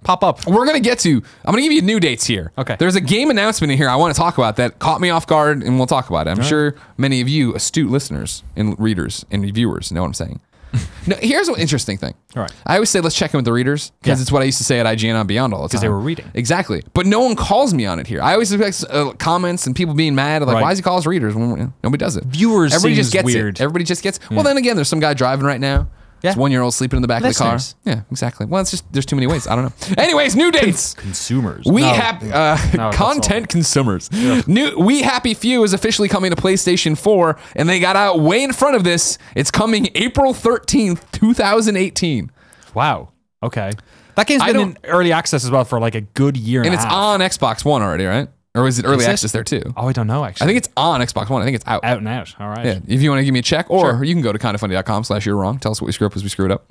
pop up. We're going to get to, I'm going to give you new dates here. Okay. There's a game announcement in here I want to talk about that caught me off guard, and we'll talk about it. I'm sure many of you astute listeners and readers and viewers know what I'm saying. Now, here's an interesting thing. All right. I always say let's check in with the readers because it's what I used to say at IGN on Beyond all the time. Because they were reading. Exactly. But no one calls me on it here. I always expect comments and people being mad. Like, Right. why does he call us readers? When nobody does it. Viewers Everybody seems just gets weird. it. Everybody just gets Well, then again, there's some guy driving right now. Yeah. This 1-year-old sleeping in the back Listeners. of the car. Yeah, exactly. Well, it's just, there's too many ways. I don't know. Anyways, new dates. Consumers. We No. have No, that's content consumers. New We Happy Few is officially coming to PlayStation 4, and they got out way in front of this. It's coming April 13th, 2018. Wow. Okay. That game's I been in early access as well for like a good year And and it's a half. on Xbox One already, right? Or is it early Is it? access there too? Oh, I don't know actually. I think it's on Xbox One. I think it's out. out and out. All right. Yeah, if you want to give me a check, or Sure. you can go to kindafunny.com/you're wrong. Tell us what we screwed up as we screwed up.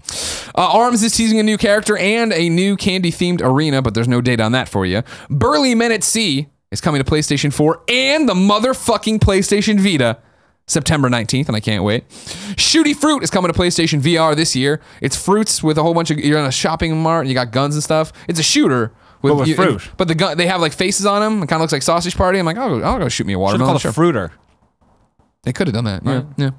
ARMS is teasing a new character and a new candy-themed arena, but there's no date on that for you. Burly Men at Sea is coming to PlayStation 4 and the motherfucking PlayStation Vita September 19th, and I can't wait. Shooty Fruit is coming to PlayStation VR this year. It's fruits with a whole bunch of, you're in a shopping mart, and you got guns and stuff. It's a shooter. With fruit. But the gun, they have like faces on them. It kind of looks like Sausage Party. I'm like, I'll go shoot me a Should have watermelon. called a fruiter. They could have done that. Yeah.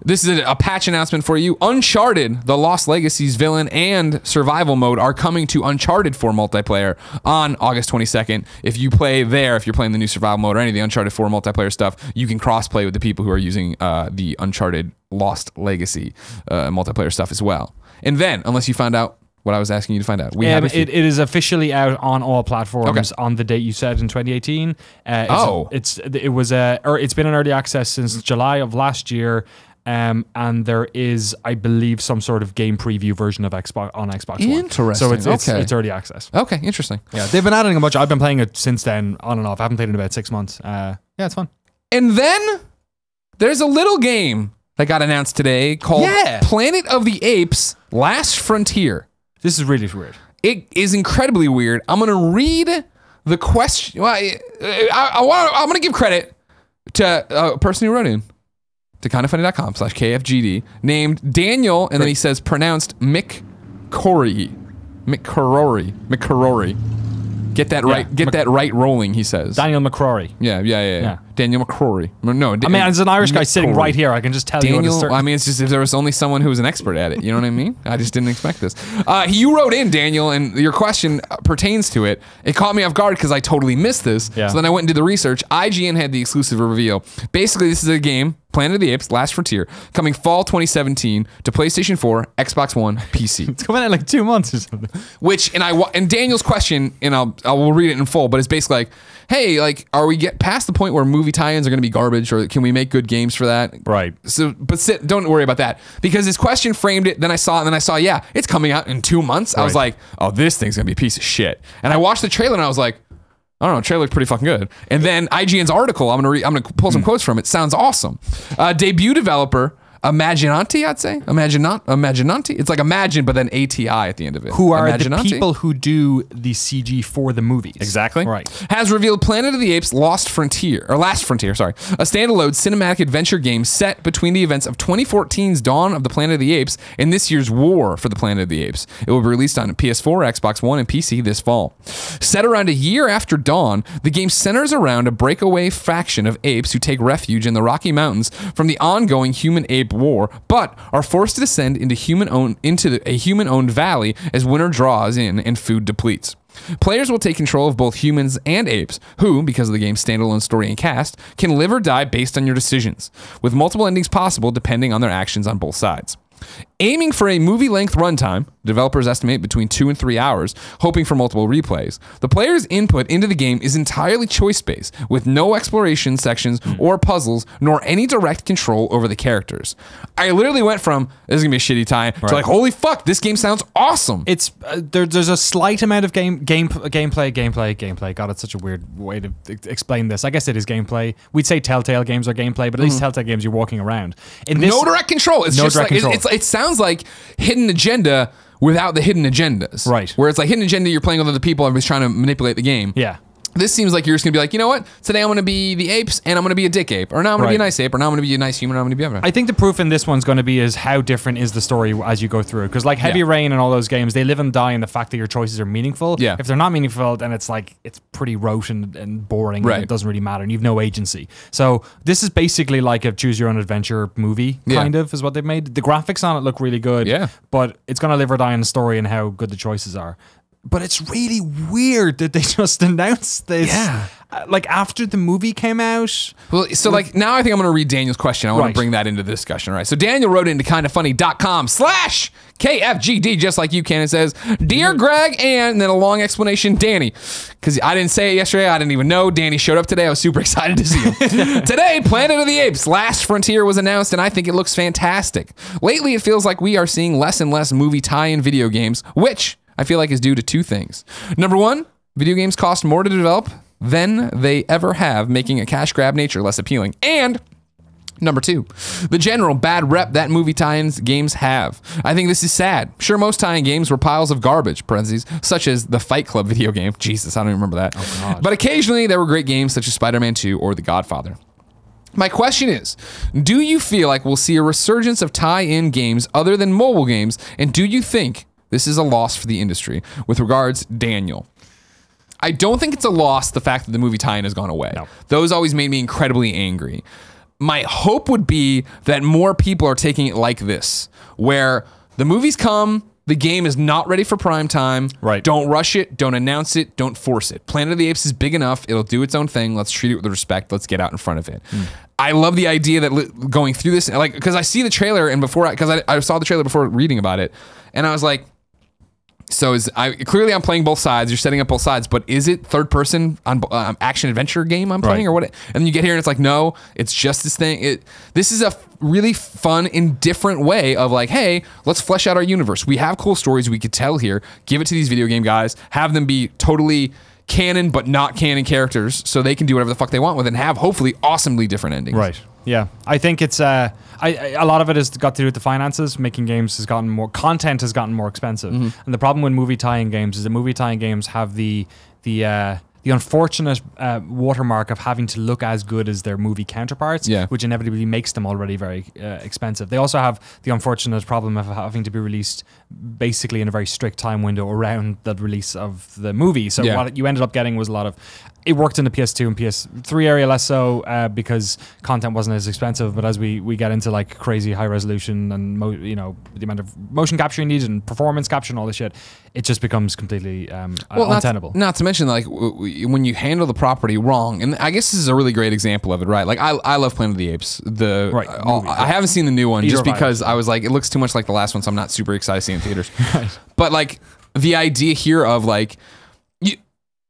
This is a patch announcement for you. Uncharted, the Lost Legacies villain and survival mode are coming to Uncharted 4 multiplayer on August 22nd. If you play there, if you're playing the new survival mode or any of the Uncharted 4 multiplayer stuff, you can cross-play with the people who are using the Uncharted Lost Legacy multiplayer stuff as well. And then, unless you find out what I was asking you to find out, we have it is officially out on all platforms on the date you said in 2018. It's been in early access since July of last year. And there is, I believe, some sort of game preview version of Xbox on Xbox One. Interesting. So Okay. it's early access. Okay, interesting. Yeah, they've been adding a bunch. I've been playing it since then, on and off. I haven't played it in about 6 months. Yeah, it's fun. And then there's a little game that got announced today called Planet of the Apes: Last Frontier. This is really weird. It is incredibly weird. I'm going to read the question. Well, I'm going to give credit to a person who wrote in to kindafunny.com/KFGD named Daniel, and then he says pronounced McCrory. Get that right. Get that right rolling, he says. Daniel McCrory. Yeah. Daniel McCrory. No, I mean, there's an Irish guy sitting right here. I can just tell you what Daniel, his I mean, it's just if there was only someone who was an expert at it. You know what I mean? I just didn't expect this. You wrote in, Daniel, and your question pertains to it. It caught me off guard because I totally missed this. Yeah. So then I went and did the research. IGN had the exclusive reveal. Basically, this is a game, Planet of the Apes: Last Frontier, coming fall 2017 to PlayStation 4, Xbox One, PC. It's coming out in like 2 months or something. Which, and Daniel's question, and I will read it in full, but it's basically like, hey, like, are we get past the point where movie tie-ins are going to be garbage, or can we make good games for that? Right. So, but don't worry about that, because his question framed it. Then I saw, yeah, it's coming out in 2 months. I was like, oh, this thing's gonna be a piece of shit. And I watched the trailer and I was like, I don't know, trailer looks pretty fucking good. And then IGN's article, I'm gonna pull some quotes from it. Sounds awesome. Debut developer Imaginanti, I'd say. Imaginanti. It's like Imagine, but then ATI at the end of it. Who are the Imaginanti. people who do the CG for the movies. Exactly. Right. Has revealed Planet of the Apes: Last Frontier, a standalone cinematic adventure game set between the events of 2014's Dawn of the Planet of the Apes and this year's War for the Planet of the Apes. It will be released on PS4, Xbox One, and PC this fall. Set around a year after Dawn, the game centers around a breakaway faction of apes who take refuge in the Rocky Mountains from the ongoing human-ape war, but are forced to descend into a human-owned valley as winter draws in and food depletes. Players will take control of both humans and apes, who, because of the game's standalone story and cast, can live or die based on your decisions, with multiple endings possible depending on their actions on both sides. Aiming for a movie-length runtime, developers estimate between 2 and 3 hours, hoping for multiple replays. The player's input into the game is entirely choice-based, with no exploration sections or puzzles, nor any direct control over the characters. I literally went from, this is gonna be a shitty time, to like, holy fuck, this game sounds awesome. It's there's a slight amount of gameplay. God, it's such a weird way to explain this. I guess it is gameplay. We'd say Telltale games are gameplay, but at least Telltale games you're walking around. In this, No direct control. It's no just direct like, control. it sounds like hidden agenda without the hidden agendas. Right. Where it's like hidden agenda, you're playing with other people, everybody's trying to manipulate the game. Yeah. This seems like you're just gonna be like, you know what? Today I'm gonna be the apes, and I'm gonna be a dick ape, or now I'm gonna be a nice ape, or now I'm gonna be a nice human, or I'm gonna be everything. I think the proof in this one's going to be is how different is the story as you go through. Because like Heavy Rain and all those games, they live and die in the fact that your choices are meaningful. Yeah. If they're not meaningful, then it's like it's pretty rote and boring. Right. And it doesn't really matter, and you've no agency. So this is basically like a choose your own adventure movie, kind of, is what they've made. The graphics on it look really good. Yeah. But it's going to live or die in the story and how good the choices are. But it's really weird that they just announced this. Yeah. Like after the movie came out. Well, so like now I think I'm going to read Daniel's question. I want to bring that into the discussion, right? So Daniel wrote into kindafunny.com/KFGD, just like you can. It says, "Dear Greg," and then a long explanation, Danny. Because I didn't say it yesterday. I didn't even know. Danny showed up today. I was super excited to see him. Today, Planet of the Apes: Last Frontier was announced, and I think it looks fantastic. Lately, it feels like we are seeing less and less movie tie-in video games, which I feel like is due to two things. Number one, video games cost more to develop than they ever have, making a cash grab nature less appealing. And number two, the general bad rep that movie tie-ins games have. I think this is sad. Sure, most tie-in games were piles of garbage, parentheses, such as the Fight Club video game. Jesus, I don't even remember that. Oh, God. But occasionally there were great games such as Spider-Man 2 or The Godfather. My question is, do you feel like we'll see a resurgence of tie-in games other than mobile games, and do you think this is a loss for the industry? With regards, Daniel. I don't think it's a loss, the fact that the movie tie-in has gone away. No. Those always made me incredibly angry. My hope would be that more people are taking it like this, where the movies come, the game is not ready for prime time. Right. Don't rush it. Don't announce it. Don't force it. Planet of the Apes is big enough. It'll do its own thing. Let's treat it with respect. Let's get out in front of it. I love the idea that going through this, like, because I see the trailer and before, because I saw the trailer before reading about it, and I was like, so clearly I'm playing both sides. You're setting up both sides, but is it third person on action adventure game I'm playing or what? And then you get here and it's like, no, it's just this thing. This is a really fun and different way of like, hey, let's flesh out our universe. We have cool stories we could tell here. Give it to these video game guys. Have them be totally canon but not canon characters, so they can do whatever the fuck they want with it and have hopefully awesomely different endings. Right. Yeah. I think it's a lot of it has got to do with the finances. Making games has gotten more, content has gotten more expensive. And the problem with movie tie-in games is that movie tie-in games have the unfortunate watermark of having to look as good as their movie counterparts, which inevitably makes them already very expensive. They also have the unfortunate problem of having to be released basically in a very strict time window around the release of the movie. So what you ended up getting was a lot of, it worked in the PS2 and PS3 area less so because content wasn't as expensive. But as we get into like crazy high resolution and the amount of motion capture you need and performance capture and all this shit, it just becomes completely untenable. Not to mention like when you handle the property wrong, and I guess this is a really great example of it, right? Like I love Planet of the Apes. I haven't seen the new one just because I was like, it looks too much like the last one, so I'm not super excited to see it in theaters. But like the idea here of like,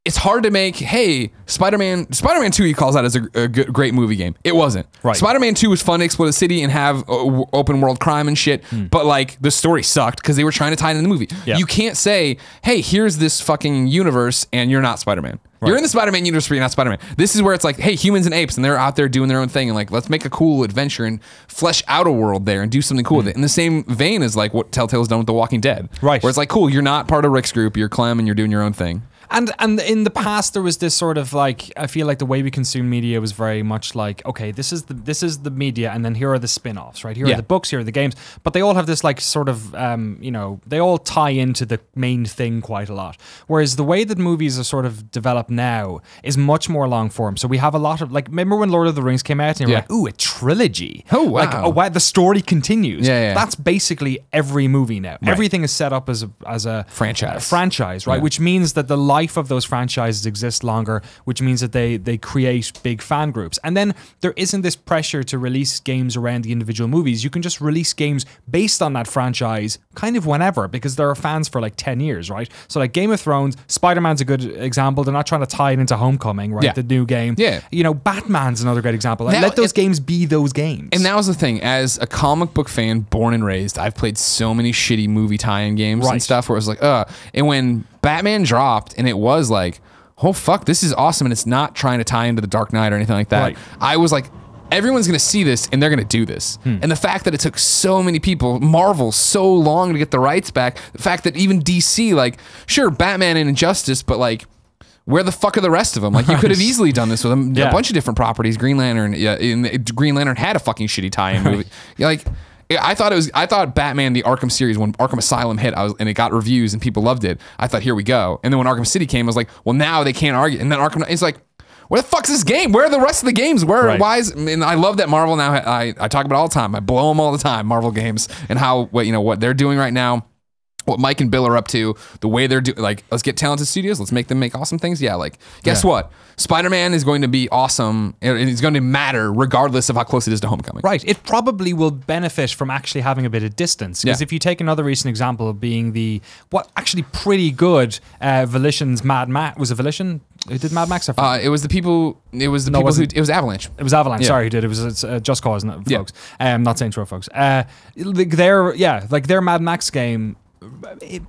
it's hard to make, hey, Spider-Man 2 he calls out as a great movie game. It wasn't. Right. Spider-Man 2 was fun to explore the city and have open world crime and shit, but like the story sucked because they were trying to tie it in the movie. You can't say, hey, here's this fucking universe and you're not Spider-Man. You're in the Spider-Man universe, but you're not Spider-Man. This is where it's like, hey, humans and apes, and they're out there doing their own thing, and like, let's make a cool adventure and flesh out a world there and do something cool with it. In the same vein as like what Telltale's done with The Walking Dead. Right. Where it's like, cool, you're not part of Rick's group, you're Clem and you're doing your own thing. And in the past there was this sort of like, I feel like the way we consume media was very much like, okay, this is the media, and then here are the spin-offs, right? Here are the books, here are the games, but they all have this like sort of they all tie into the main thing quite a lot. Whereas the way that movies are sort of developed now is much more long form. So we have a lot of like, remember when Lord of the Rings came out and you were like, ooh, a trilogy. Oh wow. Like, oh wow, the story continues. That's basically every movie now. Right. Everything is set up as a franchise, right? Which means that the life of those franchises exist longer, which means that they create big fan groups. And then there isn't this pressure to release games around the individual movies. You can just release games based on that franchise kind of whenever, because there are fans for like 10 years, right? So like Game of Thrones, Spider-Man's a good example. They're not trying to tie it into Homecoming, right? The new game. Batman's another great example. Like, let those games be those games. And that was the thing. As a comic book fan, born and raised, I've played so many shitty movie tie-in games and stuff where it was like, and when Batman dropped and it was like, oh fuck, this is awesome, and it's not trying to tie into the Dark Knight or anything like that. I was like, everyone's gonna see this and they're gonna do this. And the fact that it took so many people, Marvel, so long to get the rights back, the fact that even DC, like, sure, Batman and Injustice, but like, where the fuck are the rest of them? Like, you could have easily done this with a bunch of different properties. Green Lantern, Green Lantern had a fucking shitty tie-in movie. Like, I thought Batman the Arkham series, when Arkham Asylum hit, and it got reviews and people loved it, I thought, here we go. And then when Arkham City came, I was like, well, now they can't argue. And then Arkham, it's like, where the fuck's this game? Where are the rest of the games? Why is? And I love that Marvel now. I talk about it all the time. I blow them all the time. Marvel games and what they're doing right now. What Mike and Bill are up to, the way they're doing, like, let's get talented studios, let's make them make awesome things. Yeah, like, guess what? Spider-Man is going to be awesome, and it's going to matter regardless of how close it is to Homecoming. Right. It probably will benefit from actually having a bit of distance. Because if you take another recent example of being actually pretty good Volition's Mad Max, was it Volition? Who did Mad Max? It was the people. It was the people who. It was Avalanche. It was Avalanche. Sorry, who did it? Was Just Cause, folks. Not Saints Row, folks. Their Mad Max game.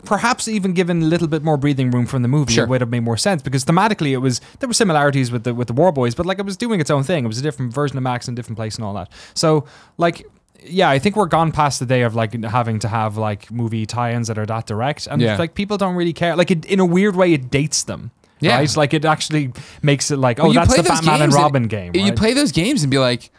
Perhaps even given a little bit more breathing room from the movie, it would have made more sense, because thematically there were similarities with the War Boys, but like, it was doing its own thing. It was a different version of Max in a different place and all that. So like, I think we're gone past the day of like having to have like movie tie-ins that are that direct, and like, people don't really care. Like, in a weird way, it dates them. Yeah, right? Like, it actually makes it like, that's the Batman and Robin game. Right? You play those games and be like,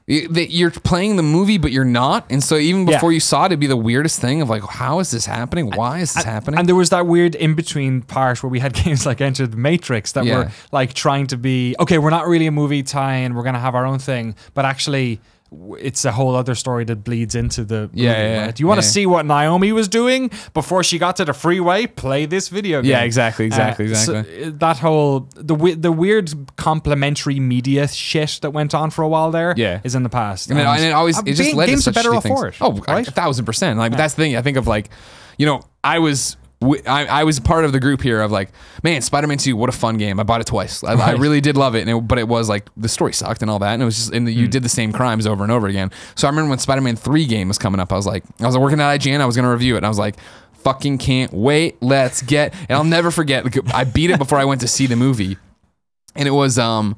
you're playing the movie, but you're not. And so even before you saw it, it'd be the weirdest thing of like, how is this happening? Why is this happening? And there was that weird in-between part where we had games like Enter the Matrix that were like trying to be, okay, we're not really a movie tie-in, we're going to have our own thing, but actually it's a whole other story that bleeds into the movie. Right? Do you want to see what Naomi was doing before she got to the freeway? Play this video game. Yeah, exactly. So that whole the weird complementary media shit that went on for a while there is in the past. And it just led to such better shitty off things. for it. Oh, right? 1,000%. Like, that's the thing. I think of like, I was part of the group here of like, man, Spider-Man 2, what a fun game. I bought it twice. I really did love it, but it was like, the story sucked and all that, and it was just, you did the same crimes over and over again. So I remember when Spider-Man 3 game was coming up, I was working at IGN, I was going to review it, and I was like, fucking can't wait, let's get, and I'll never forget, I beat it before I went to see the movie, and it was the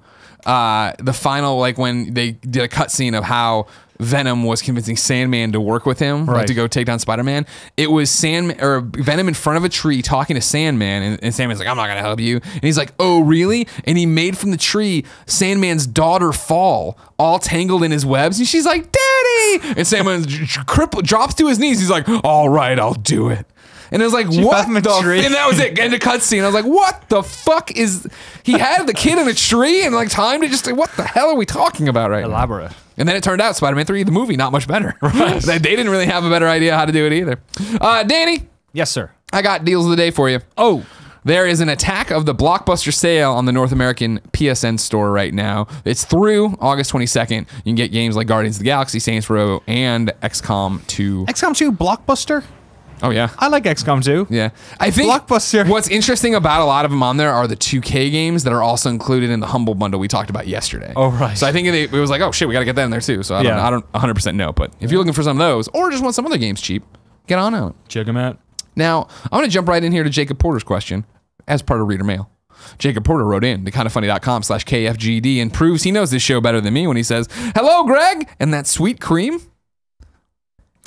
final, like, when they did a cutscene of how Venom was convincing Sandman to work with him, like, to go take down Spider-Man. It was Venom in front of a tree talking to Sandman, and Sandman's like, I'm not gonna help you. And he's like, oh, really? And he made from the tree Sandman's daughter fall, all tangled in his webs, and she's like, Daddy! And Sandman drops to his knees. He's like, all right, I'll do it. And it was like, what the tree? And that was it. And the cutscene. I was like, what the fuck is... He had the kid in a tree and like timed it. Just like, what the hell are we talking about right now? Elaborate. And then it turned out Spider-Man 3, the movie, not much better. Right. They didn't really have a better idea how to do it either. Danny. Yes, sir. I got deals of the day for you. Oh. There is an attack of the Blockbuster sale on the North American PSN store right now. It's through August 22nd. You can get games like Guardians of the Galaxy, Saints Row, and XCOM 2. XCOM 2 Blockbuster? Oh, yeah. I like XCOM 2. Yeah. I think Blockbuster. What's interesting about a lot of them on there are the 2K games that are also included in the Humble Bundle we talked about yesterday. Oh, right. So I think it was like, oh, shit, we got to get that in there, too. So I don't 100% know. But if you're looking for some of those, or just want some other games cheap, get on out. Check them out. Now, I'm going to jump right in here to Jacob Porter's question as part of Reader Mail. Jacob Porter wrote in to kindoffunny.com/KFGD and proves he knows this show better than me when he says, hello, Greg, and that sweet cream.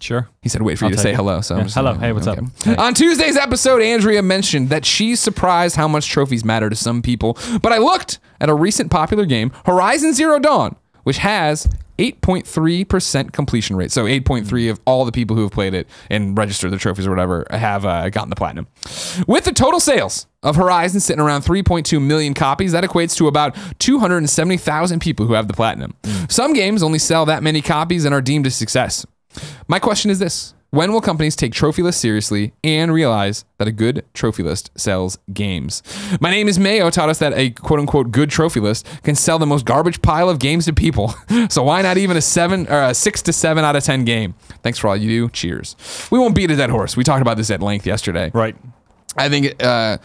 Sure. He said, wait for you to say hello. So hello. Hey, what's up? Hey. On Tuesday's episode, Andrea mentioned that she's surprised how much trophies matter to some people. But I looked at a recent popular game, Horizon Zero Dawn, which has 8.3% completion rate. So 8.3 of all the people who have played it and registered their trophies or whatever have gotten the platinum. With the total sales of Horizon sitting around 3.2 million copies, that equates to about 270,000 people who have the platinum. Some games only sell that many copies and are deemed a success. My question is this: when will companies take trophy lists seriously and realize that a good trophy list sells games? My name is Mayo taught us that a quote-unquote good trophy list can sell the most garbage pile of games to people. So why not even a 6 to 7 out of 10 game? Thanks for all you do. Cheers. We won't beat a dead horse. We talked about this at length yesterday. Right. I think I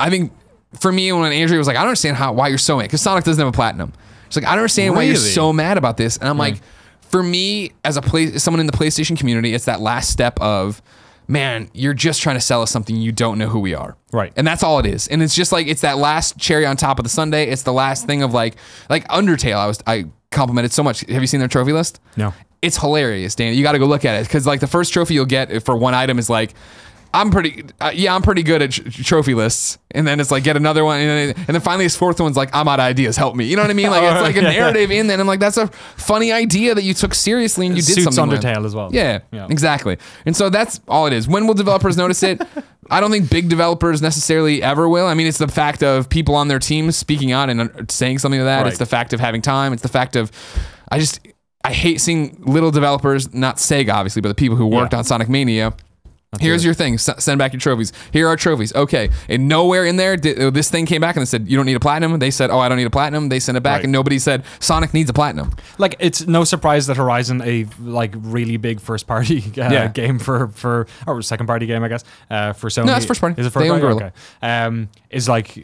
think for me, when Andrea was like, I don't understand why you're so mad, because Sonic doesn't have a platinum. She's like, I don't understand why you're so mad about this. And I'm like, for me, as someone in the PlayStation community, it's that last step of, man, you're just trying to sell us something, you don't know who we are. Right. And that's all it is. And it's just like, it's that last cherry on top of the sundae. It's the last thing of like Undertale, I complimented so much. Have you seen their trophy list? No. It's hilarious, Dan. You got to go look at it. Because like the first trophy you'll get for one item is like, I'm pretty good at trophy lists, and then it's like get another one, and then finally his fourth one's like I'm out of ideas, help me. You know what I mean? Like it's like a narrative in there, and I'm like that's a funny idea that you took seriously and you did something with. Undertale as well. Yeah, exactly. And so that's all it is. When will developers notice it? I don't think big developers necessarily ever will. I mean, it's the fact of people on their teams speaking out and saying something to that. Right. It's the fact of having time. It's the fact of I hate seeing little developers, not Sega obviously, but the people who worked on Sonic Mania. Here's your thing. Send back your trophies. Here are trophies. Okay. And nowhere in there, this thing came back and they said, you don't need a platinum. They said, oh, I don't need a platinum. They sent it back and nobody said, Sonic needs a platinum. Like, it's no surprise that Horizon, a like really big first party game or second party game, I guess, for Sony. No, it's first party. Is it first party? Okay. Is like,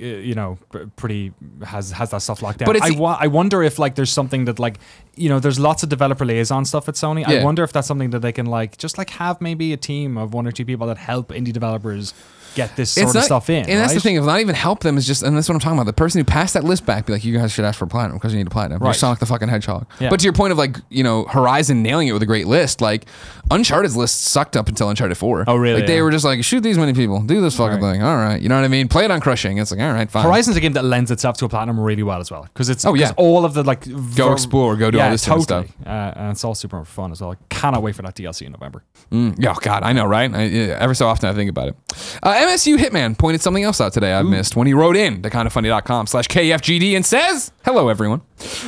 pretty, has that stuff locked down. But I wonder if like there's something that like, there's lots of developer liaison stuff at Sony. I wonder if that's something that they can like, just like have maybe a team of one or two people that help indie developers get this sort of stuff in. And that's the thing, if not even help them is just, and that's what I'm talking about. The person who passed that list back, be like, you guys should ask for a platinum because you need a platinum. Right. You're Sonic the fucking Hedgehog. Yeah. But to your point of like, Horizon nailing it with a great list, like Uncharted's list sucked up until Uncharted 4. Oh, really? Like they were just like, shoot these many people, do this fucking thing. All right. You know what I mean? Play it on crushing. It's like, all right, fine. Horizon's a game that lends itself to a platinum really well as well. Because it's all of the like go explore, go do all this totally. Kind of stuff. And it's all super fun as well. I cannot wait for that DLC in November. Oh God, I know, right? Every so often I think about it. MSU Hitman pointed something else out today I've missed when he wrote in to kindoffunny.com/KFGD and says, hello everyone.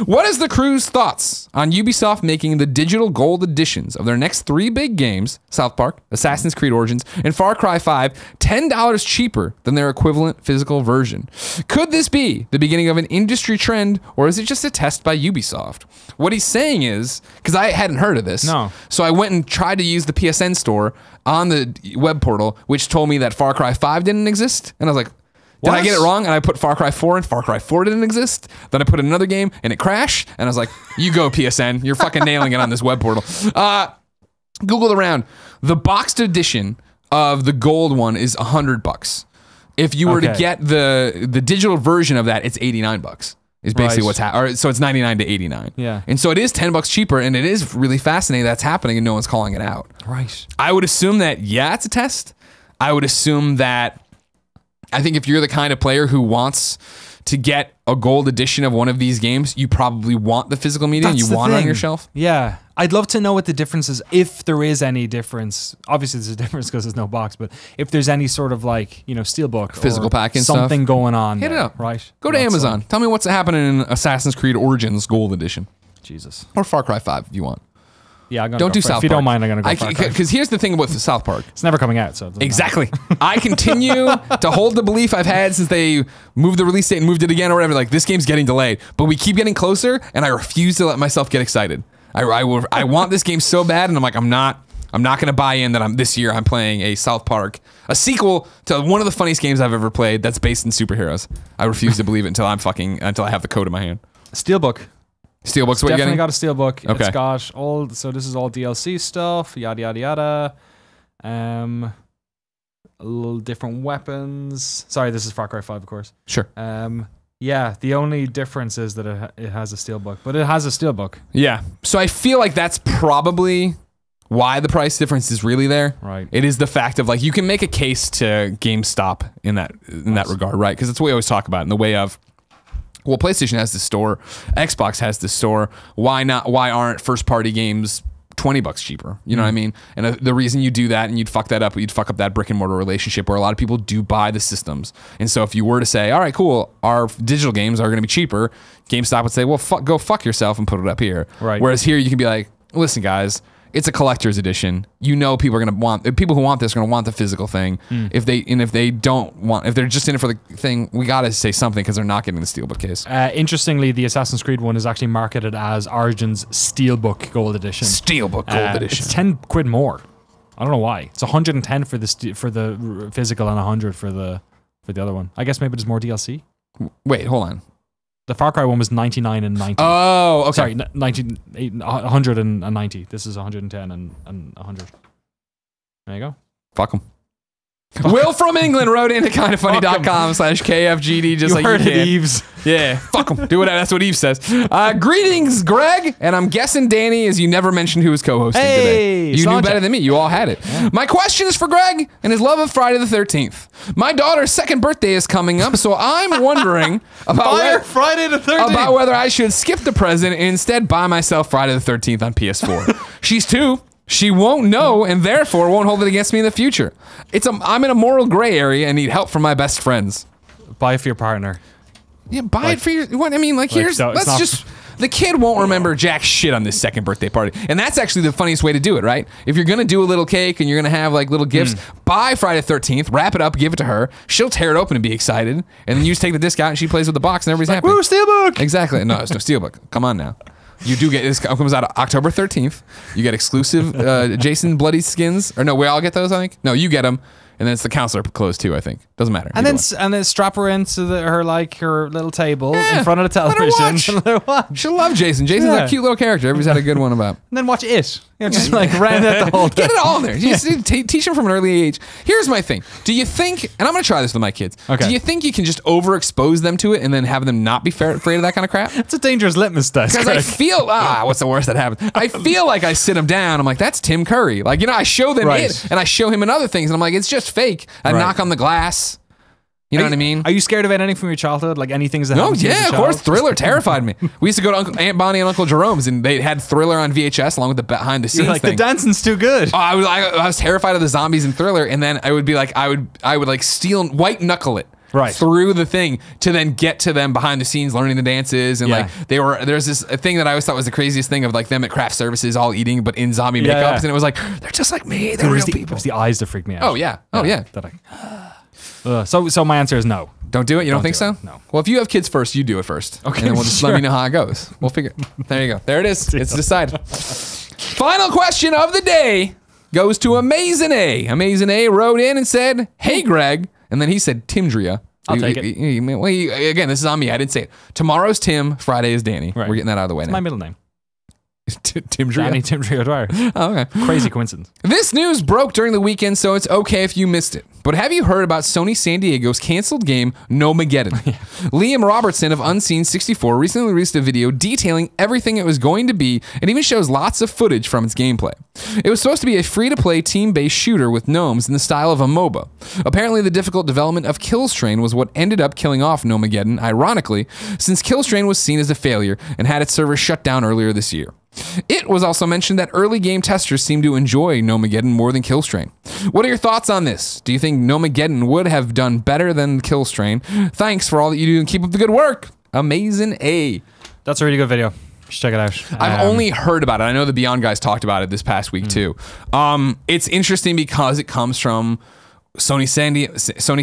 What is the crew's thoughts on Ubisoft making the digital gold editions of their next 3 big games, South Park, Assassin's Creed Origins, and Far Cry 5, $10 cheaper than their equivalent physical version? Could this be the beginning of an industry trend, or is it just a test by Ubisoft? What he's saying is, because I hadn't heard of this, so I went and tried to use the PSN store on the web portal, which told me that Far Cry 5 didn't exist, and I was like, did I get it wrong? And I put Far Cry 4 and Far Cry 4 didn't exist. Then I put another game and it crashed. And I was like, you go PSN. You're fucking nailing it on this web portal. Googled around. The boxed edition of the gold one is $100. If you were to get the digital version of that, it's $89. Is basically what's happening. So it's 99 to 89. Yeah. And so it is $10 cheaper, and it is really fascinating that's happening and no one's calling it out. Right. I would assume that, it's a test. I would assume that I think if you're the kind of player who wants to get a gold edition of one of these games, you probably want the physical media and you want it on your shelf. Yeah. I'd love to know what the difference is, if there is any difference. Obviously, there's a difference because there's no box, but if there's any sort of like, steelbook, physical pack and something stuff going on, hit there, it up. Right? Go to Amazon. Tell me what's happening in Assassin's Creed Origins Gold Edition. Jesus. Or Far Cry 5 if you want. Yeah, I'm gonna don't go do for South it. If you Park. don't mind, I'm gonna go Far Cry. Because here's the thing about South Park. It's never coming out, so it doesn't exactly. I continue to hold the belief I've had since they moved the release date and moved it again or whatever. Like, this game's getting delayed, but we keep getting closer, and I refuse to let myself get excited. I want this game so bad, and I'm like, I'm not going to buy in that this year I'm playing a South Park, a sequel to one of the funniest games I've ever played that's based in superheroes. I refuse to believe it until I have the code in my hand. Steelbook. Steelbook's what you're getting? Definitely got a steelbook. Okay. It's got so this is all DLC stuff, yada yada yada. A little different weapons. Sorry, this is Far Cry 5, of course. Sure. Yeah, the only difference is that it has a steelbook, but it has a steelbook. Yeah. So I feel like that's probably why the price difference is really there. Right. It is the fact of like you can make a case to GameStop in that regard, right? Because it's what we always talk about in the way of, well, PlayStation has this store, Xbox has this store. Why aren't first party games $20 cheaper? You know what I mean? And the reason you do that and you'd fuck that up, you'd fuck up that brick and mortar relationship where a lot of people do buy the systems. And so if you were to say, all right, cool, our digital games are going to be cheaper, GameStop would say, well, go fuck yourself and put it up here. Right. Whereas here you can be like, listen, guys, it's a collector's edition. People are gonna people who want this are gonna want the physical thing. If they're just in it for the thing, we gotta say something because they're not getting the steelbook case. Interestingly, the Assassin's Creed one is actually marketed as Origin's Steelbook Gold Edition. Steelbook Gold Edition. It's £10 more. I don't know why. It's 110 for the physical and 100 for the other one. I guess maybe there's more DLC. Wait, hold on. The Far Cry one was 99 and 90. Oh, okay. Sorry, 190. This is 110 and 100. There you go. Fuck them. Will from England wrote into kindafunny.com/KFGD just You like heard you it, can. Eves. Yeah, fuck him. Do whatever. That's what Eve says. Greetings, Greg. And I'm guessing Danny, as you never mentioned who was co-hosting today. You knew Sláinte. better than me. You all had it. Yeah. My question is for Greg and his love of Friday the 13th. My daughter's second birthday is coming up, so I'm wondering about Friday the 13th. about whether I should skip the present and instead buy myself Friday the 13th on PS4. She's 2. She won't know and therefore won't hold it against me in the future. I'm in a moral gray area and need help from my best friends. Buy it for your partner. Yeah, buy it for your. What I mean, here's. so it's let's not- just. The kid won't remember jack shit on this second birthday party, and that's actually the funniest way to do it, right? If you're gonna do a little cake and you're gonna have like little gifts, buy Friday the 13th, wrap it up, give it to her. She'll tear it open and be excited, and then you just take the disc out and she plays with the box and everybody's happy. Woo, Steelbook! Exactly. No, it's no steelbook. Come on now. You do get this comes out October 13th. You get exclusive Jason Bloody skins, or no, we all get those. I think. No, you get them. And then it's the counselor clothes too, I think. Doesn't matter. And Either then strap her into her little table Yeah, in front of the let her television. watch. Let her watch. She'll love Jason. Jason's Yeah. a cute little character. Everybody's had a good one about. And then watch it. Just like round out the whole thing. Get it all in there. You just need to teach them from an early age. Here's my thing. Do you think, and I'm going to try this with my kids. Okay. Do you think you can just overexpose them to it and then have them not be afraid of that kind of crap? It's a dangerous litmus test. Because I Greg. feel, what's the worst that happens? I feel like I sit them down. I'm like, that's Tim Curry. Like, I show them Right. it and I show him in other things. And I'm like, it's just fake. I Right. knock on the glass. You know what I mean? Are you scared of anything from your childhood? Like any things that No, happened to you as yeah, a of course. child? Thriller terrified me. We used to go to Aunt Bonnie and Uncle Jerome's, and they had Thriller on VHS along with the behind the scenes You're like, thing. the dancing's too good. Oh, I was terrified of the zombies in Thriller, and then I would be like, I would like steal white knuckle it Right. through the thing to then get to them behind the scenes, learning the dances, and Yeah. like there's this thing that I always thought was the craziest thing of like them at craft services all eating, but in zombie Yeah, makeups, yeah. and it was like they're just like me, they're It real was, it people. was the eyes that freaked me out. Oh yeah, That so my answer is no. Don't do it. You don't think do so? it. No. Well, if you have kids first, you do it first. Okay, And then we'll just sure. let me know how it goes. We'll figure. There you go. There it is. It's decided. Final question of the day goes to Amazing A. Amazing A wrote in and said, "Hey Greg," and then he said Timdria. I'll take it. Again, this is on me. I didn't say it. Tomorrow's Tim. Friday is Danny. Right. We're getting that out of the way now. My middle name. Timdria. Danny Tim Trio Dwyer. Oh, okay. Crazy coincidence. This news broke during the weekend, so it's okay if you missed it. But have you heard about Sony San Diego's canceled game, Nomageddon? Liam Robertson of Unseen64 recently released a video detailing everything it was going to be and even shows lots of footage from its gameplay. It was supposed to be a free-to-play team-based shooter with gnomes in the style of a MOBA. Apparently, the difficult development of Killstrain was what ended up killing off Nomageddon, ironically, since Killstrain was seen as a failure and had its server shut down earlier this year. It was also mentioned that early game testers seem to enjoy Nomageddon more than Killstrain. What are your thoughts on this? Do you think Nomageddon would have done better than Killstrain? Thanks for all that you do and keep up the good work. Amazing A. That's a really good video. You should check it out. I've only heard about it. I know the Beyond guys talked about it this past week too. It's interesting because it comes from Sony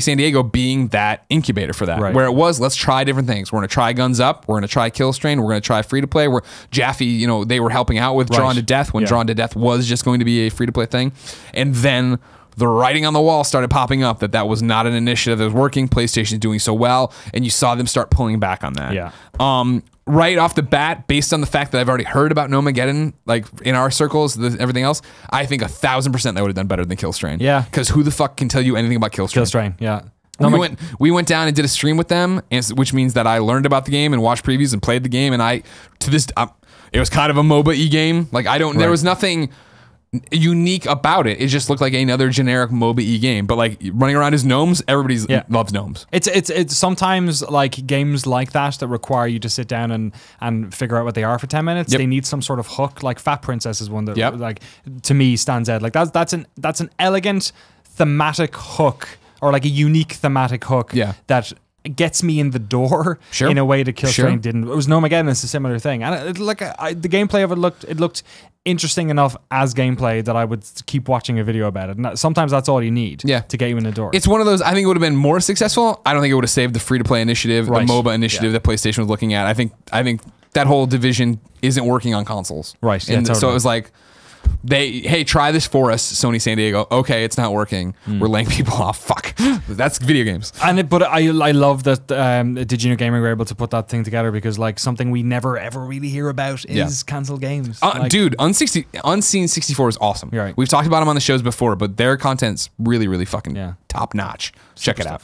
San Diego being that incubator for that, Right. where it was, let's try different things. We're going to try Guns Up. We're going to try Killstrain. We're going to try free to play. Where Jaffe, they were helping out with Drawn to Death when Yeah. Drawn to Death was just going to be a free to play thing. And then the writing on the wall started popping up that was not an initiative that was working. PlayStation's doing so well. And you saw them start pulling back on that. Yeah. Right off the bat, based on the fact that I've already heard about Nomageddon, like in our circles, everything else, I think 1,000% they would have done better than Killstrain. Yeah. Because who the fuck can tell you anything about Killstrain? Killstrain, yeah. We went down and did a stream with them, which means that I learned about the game and watched previews and played the game. And it was kind of a MOBA-y game. Like there was nothing unique about it. It just looked like another generic MOBA-y game. But like running around as gnomes, everybody loves gnomes. It's sometimes like games like that require you to sit down and figure out what they are for 10 minutes. Yep. They need some sort of hook. Like Fat Princess is one that Yep. like to me stands out. Like that's an elegant thematic hook, or like a unique thematic hook that gets me in the door in a way that Killstrain didn't. It was Nomageddon, it's a similar thing. And the gameplay of it looked interesting enough as gameplay that I would keep watching a video about it. And sometimes that's all you need to get you in the door. It's one of those, I think it would have been more successful. I don't think it would have saved the free-to-play initiative, Right. the MOBA initiative that PlayStation was looking at. I think that whole division isn't working on consoles. Right. Yeah, And so totally. it was like, hey, try this for us, Sony San Diego. Okay, it's not working. We're laying people off. Fuck. That's video games. But I love that Did You Know Gaming were able to put that thing together, because like something we never ever really hear about is cancelled games. Dude, Unseen 64 is awesome. You're right. We've talked about them on the shows before, but their content's really, really fucking top notch. Check it out.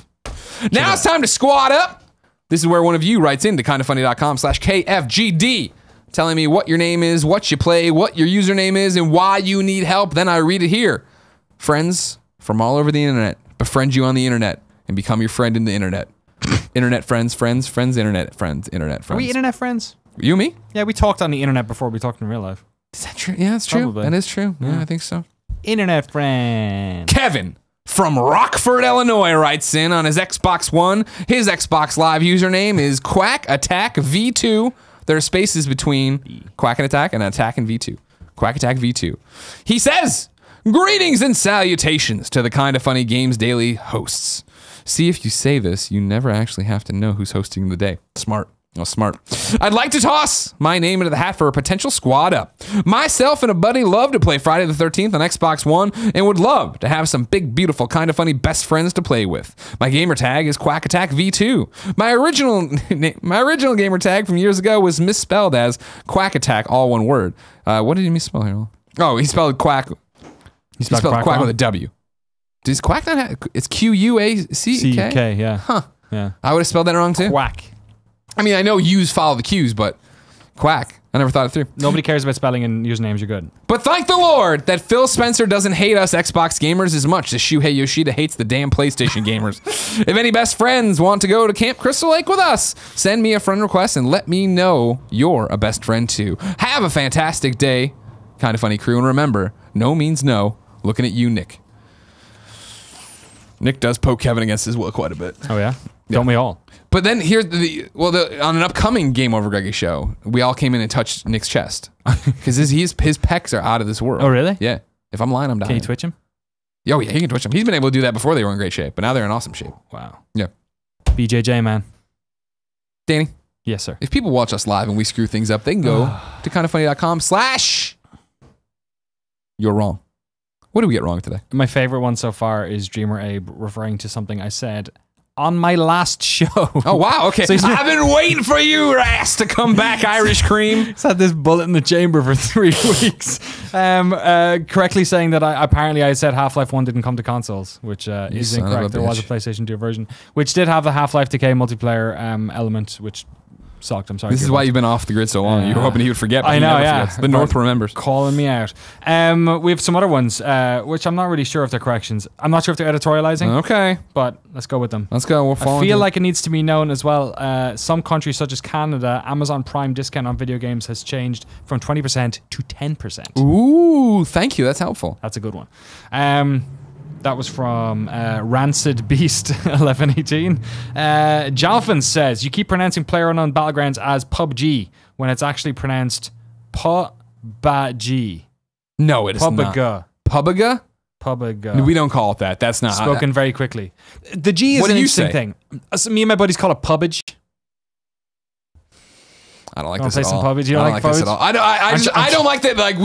Now it's time to squad up. This is where one of you writes into kindafunny.com/KFGD, telling me what your name is, what you play, what your username is, and why you need help. Then I read it here. Friends from all over the internet befriend you on the internet and become your friend in the internet. Internet friends, internet friends. Are we internet friends? You and me? Yeah, we talked on the internet before we talked in real life. Is that true? Yeah, that's true. Probably. That is true. Yeah, I think so. Internet friend. Kevin from Rockford, Illinois writes in on his Xbox One. His Xbox Live username is Quack Attack V2. There are spaces between Quack and Attack and V2. Quack Attack V2. He says, greetings and salutations to the Kinda Funny Games Daily hosts. See, if you say this, you never actually have to know who's hosting the day. Smart. Oh, smart. I'd like to toss my name into the hat for a potential squad up. Myself and a buddy love to play Friday the 13th on Xbox One and would love to have some big, beautiful, Kinda Funny best friends to play with. My gamer tag is Quack Attack V2. My original gamer tag from years ago was misspelled as Quack Attack, all one word. What did he misspell here? Oh, he spelled Quack. He spelled Quack with a W. Does Quack not have... It's Quack? C-K, yeah. Huh. Yeah. I would have spelled that wrong too. Quack. I mean, I know U's follow the Q's, but Quack. I never thought it through. Nobody cares about spelling and usernames. You're good. But thank the Lord that Phil Spencer doesn't hate us Xbox gamers as much as Shuhei Yoshida hates the damn PlayStation gamers. If any best friends want to go to Camp Crystal Lake with us, send me a friend request and let me know you're a best friend too. Have a fantastic day, Kinda Funny crew, and remember, no means no. Looking at you, Nick. Nick does poke Kevin against his will quite a bit. Oh yeah? Don't we all? But then here's on an upcoming Game Over Greggy show, we all came in and touched Nick's chest because his pecs are out of this world. Oh really? Yeah. If I'm lying, I'm dying. Can you twitch him? Oh yeah, he can twitch him. He's been able to do that before they were in great shape, but now they're in awesome shape. Wow. Yeah. BJJ man. Danny. Yes sir. If people watch us live and we screw things up, they can go to kindafunny.com/ you're wrong. What did we get wrong today? My favorite one so far is Dreamer Abe referring to something I said on my last show. Oh wow, okay. So I've been waiting for you, ass, to come back, Irish cream. He's had this bullet in the chamber for 3 weeks. Correctly saying that I said Half-Life 1 didn't come to consoles, which is incorrect. There was a PlayStation 2 version, which did have the Half-Life Decay multiplayer element, which sucked. I'm sorry. This is why you've been off the grid so long. You were hoping he would forget, but I know, he never yeah. forgets. The North remembers. Calling me out. We have some other ones, which I'm not really sure if they're corrections. I'm not sure if they're editorializing. Okay. But let's go with them. Let's go. We'll follow. I feel like it needs to be known as well. Some countries, such as Canada, Amazon Prime discount on video games has changed from 20% to 10%. Ooh, thank you. That's helpful. That's a good one. That was from Rancid Beast 1118. Jalfin says, you keep pronouncing PlayerUnknown Battlegrounds as PubG when it's actually pronounced PubG. No, it is not. Pubaga? Pubaga. We don't call it that. That's not. Spoken very quickly. The G is what an do you interesting say? thing. Me and my buddies call it Pubbage. I don't like Wanna this play at all. some PUBG? You I don't don't like like this at all. I don't like that. Like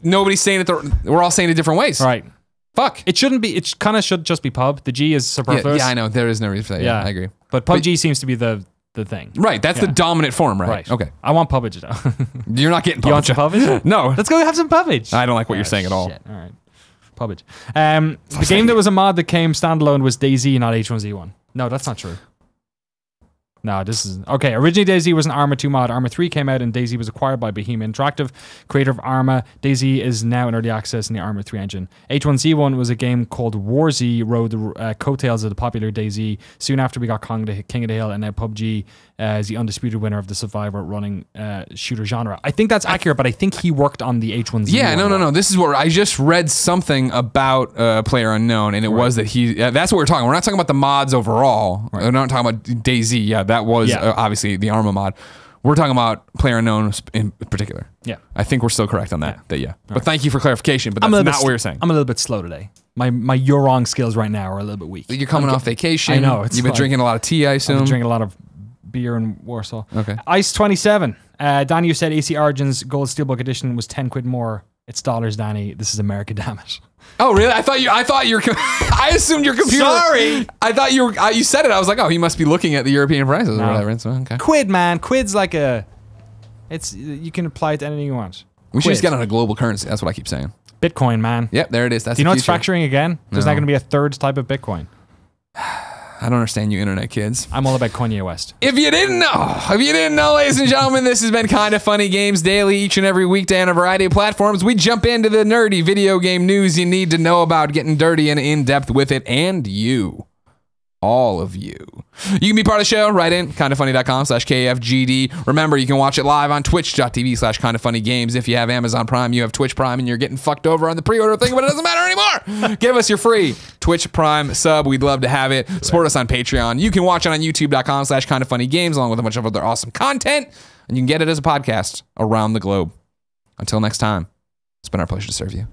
nobody's saying it. We're all saying it different ways. Right. Fuck. It shouldn't be. It kind of should just be pub. The G is superfluous. Yeah, I know. There is no reason for that. Yeah, I agree. But PUBG seems to be the thing. Right. That's the dominant form, right? Okay. I want PUBG though. You're not getting PUBG. You want some PUBG? No. Let's go have some PUBG. I don't like what you're saying at all. Shit. All right. PUBG. The game that was a mod that came standalone was DayZ, not H1Z1. No, that's not true. No, this is... Okay, originally DayZ was an Arma 2 mod. Arma 3 came out and DayZ was acquired by Behemoth Interactive, creator of Arma. DayZ is now in early access in the Arma 3 engine. H1Z1 was a game called War Z, rode the coattails of the popular DayZ. Soon after we got King of the Hill, and now PUBG is the undisputed winner of the Survivor running shooter genre. I think that's accurate, but I think he worked on the H1Z1. Yeah, no. This is where I just read something about PlayerUnknown, and it was that he... that's what we're talking. We're not talking about the mods overall. Right. We're not talking about DayZ. Yeah, that was obviously the Arma mod. We're talking about PlayerUnknown in particular. Yeah. I think we're still correct on that. But thank you for clarification, but that's not what you're saying. I'm a little bit slow today. My you're wrong skills right now are a little bit weak. You're coming off vacation. I know. You've been drinking a lot of tea, I assume. I've been drinking a lot of beer in Warsaw. Okay. Ice 27. Dan, you said AC Origins Gold Steelbook Edition was 10 quid more It's dollars, Danny. This is America, damn it. Oh, really? I thought you were. I assumed your computer. Sorry. I thought you were. You said it. I was like, oh, he must be looking at the European prices or whatever. So, okay. Quid, man. Quid's like a. It's you can apply it to anything you want. We should Quid. just get on a global currency. That's what I keep saying. Bitcoin, man. Yep, there it is. That's Do you know the it's future. fracturing again? There's No. not going to be a third type of Bitcoin. I don't understand you internet kids. I'm all about Kanye West. If you didn't know, ladies and gentlemen, this has been Kinda Funny Games Daily each and every weekday on a variety of platforms. We jump into the nerdy video game news you need to know about, getting dirty and in-depth with it, and you. All of you. You can be part of the show. Write in kindafunny.com/KFGD. Remember, you can watch it live on twitch.tv/kindafunnygames. If you have Amazon Prime, you have Twitch Prime, and you're getting fucked over on the pre-order thing, but it doesn't matter anymore. Give us your free Twitch Prime sub. We'd love to have it. Support us on Patreon. You can watch it on youtube.com/kindafunnygames along with a bunch of other awesome content, and you can get it as a podcast around the globe. Until next time, it's been our pleasure to serve you.